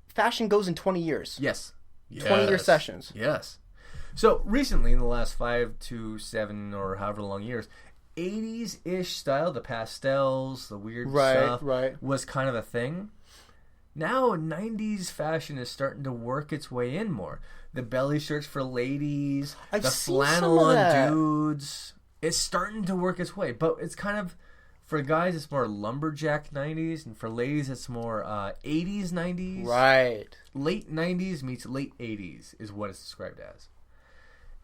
fashion goes in 20 years. Yes. 20-year sessions. Yes. So recently, in the last 5 to 7 or however long years, 80s-ish style, the pastels, the weird stuff, was kind of a thing. Now 90s fashion is starting to work its way in more. The belly shirts for ladies, the flannel on dudes. It's starting to work its way, but it's kind of, for guys, it's more lumberjack 90s, and for ladies, it's more 80s 90s. Right. Late 90s meets late 80s is what it's described as.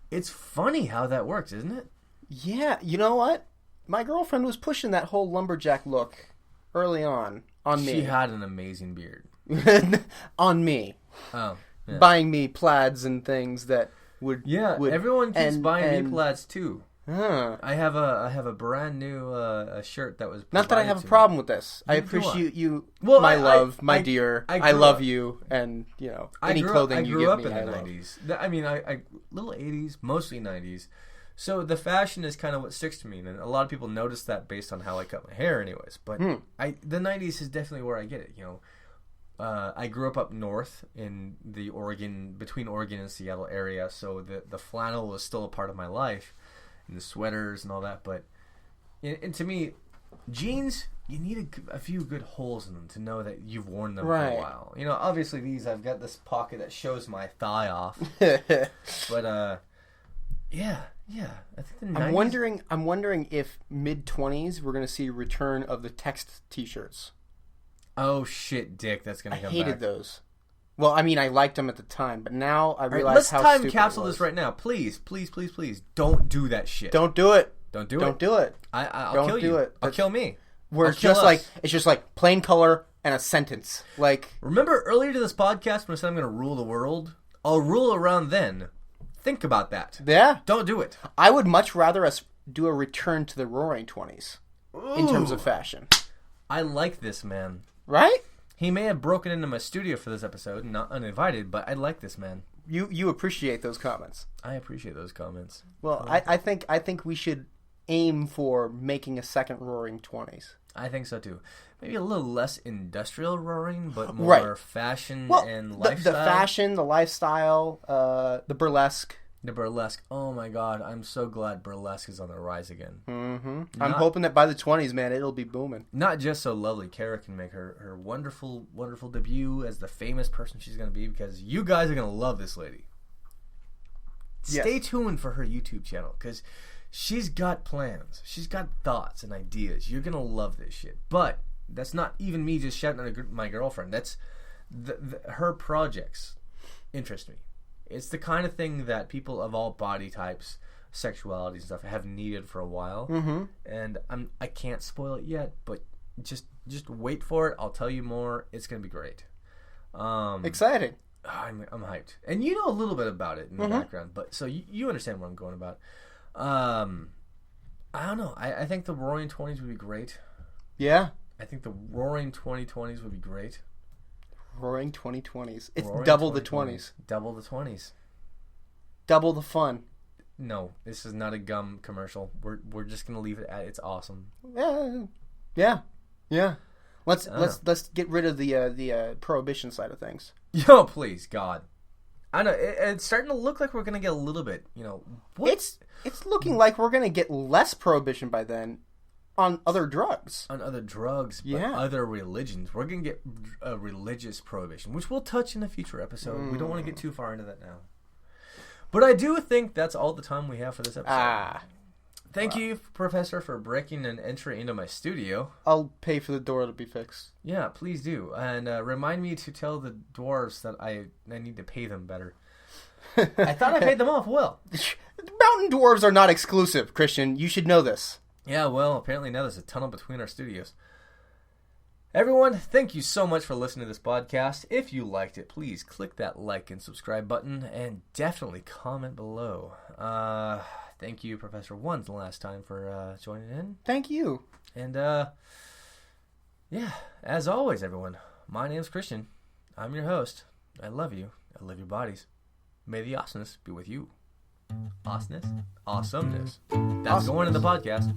It's funny how that works, isn't it? Yeah, you know what? My girlfriend was pushing that whole lumberjack look early on me. She had an amazing beard. On me. Oh. Yeah. Buying me plaids and things that would... Yeah, everyone keeps buying me plaids too. Huh. I have a brand new shirt that was not that I have a problem with this. I appreciate you, my dear. I love you, and any clothing you give me, I love. I grew up in the 90s. I mean, I little 80s, mostly 90s. So the fashion is kind of what sticks to me, and a lot of people notice that based on how I cut my hair, anyways. But the 90s is definitely where I get it. I grew up north in the between Oregon and Seattle area, so the flannel was still a part of my life. And the sweaters and all that, but and to me, jeans, you need a few good holes in them to know that you've worn them for a while. Obviously these, I've got this pocket that shows my thigh off, but yeah. I think the 90s... I'm wondering if mid-20s we're gonna see a return of the text T-shirts. Oh shit, Dick, that's gonna come back. I hated those. Well, I mean, I liked them at the time, but now I realize how stupid it was. Let's time capsule this right now. Please, don't do that shit. Don't do it. Don't do it. Don't do it. I'll kill you. I'll kill me. Where it's just like plain color and a sentence. Like, remember earlier to this podcast when I said I'm going to rule the world? I'll rule around then. Think about that. Yeah. Don't do it. I would much rather us do a return to the Roaring 20s in terms of fashion. I like this man. Right? He may have broken into my studio for this episode, not uninvited, but I like this man. You appreciate those comments. I appreciate those comments. Well, I think we should aim for making a second Roaring 20s. I think so too. Maybe a little less industrial roaring, but more fashion and lifestyle. The fashion, the lifestyle, the burlesque. The burlesque. Oh my god, I'm so glad burlesque is on the rise again. Mm-hmm. I'm hoping that by the 20s, man, it'll be booming. Not just so lovely Kara can make her wonderful, wonderful debut as the famous person she's going to be, because you guys are going to love this lady. Yes. Stay tuned for her YouTube channel, because she's got plans. She's got thoughts and ideas. You're going to love this shit. But that's not even me just shouting at my girlfriend. That's her projects interest me. It's the kind of thing that people of all body types, sexualities and stuff have needed for a while. Mm-hmm. And I can't spoil it yet, but just wait for it. I'll tell you more. It's going to be great. Exciting. I'm hyped. And you know a little bit about it in the background, but so you understand what I'm going about. I don't know. I think the Roaring 20s would be great. Yeah. I think the Roaring 2020s would be great. Roaring 2020s. It's Roaring double the 20s. Double the 20s. Double the fun. No, this is not a gum commercial. We're just gonna leave it at it's awesome. Yeah. Let's get rid of the prohibition side of things. Yo, please, God. I know it's starting to look like we're gonna get a little bit. It's looking like we're gonna get less prohibition by then. On other drugs. On other drugs, but other religions. We're going to get a religious prohibition, which we'll touch in a future episode. We don't want to get too far into that now. But I do think that's all the time we have for this episode. Thank you, Professor, for breaking an entry into my studio. I'll pay for the door to be fixed. Yeah, please do. And remind me to tell the dwarves that I need to pay them better. I thought I paid them off well. Mountain dwarves are not exclusive, Christian. You should know this. Yeah, well, apparently now there's a tunnel between our studios. Everyone, thank you so much for listening to this podcast. If you liked it, please click that like and subscribe button, and definitely comment below. Thank you, Professor One's the last time for joining in. Thank you. And, yeah, as always, everyone, my name's Christian. I'm your host. I love you. I love your bodies. May the awesomeness be with you. Awesomeness? Awesomeness. That's going in the podcast.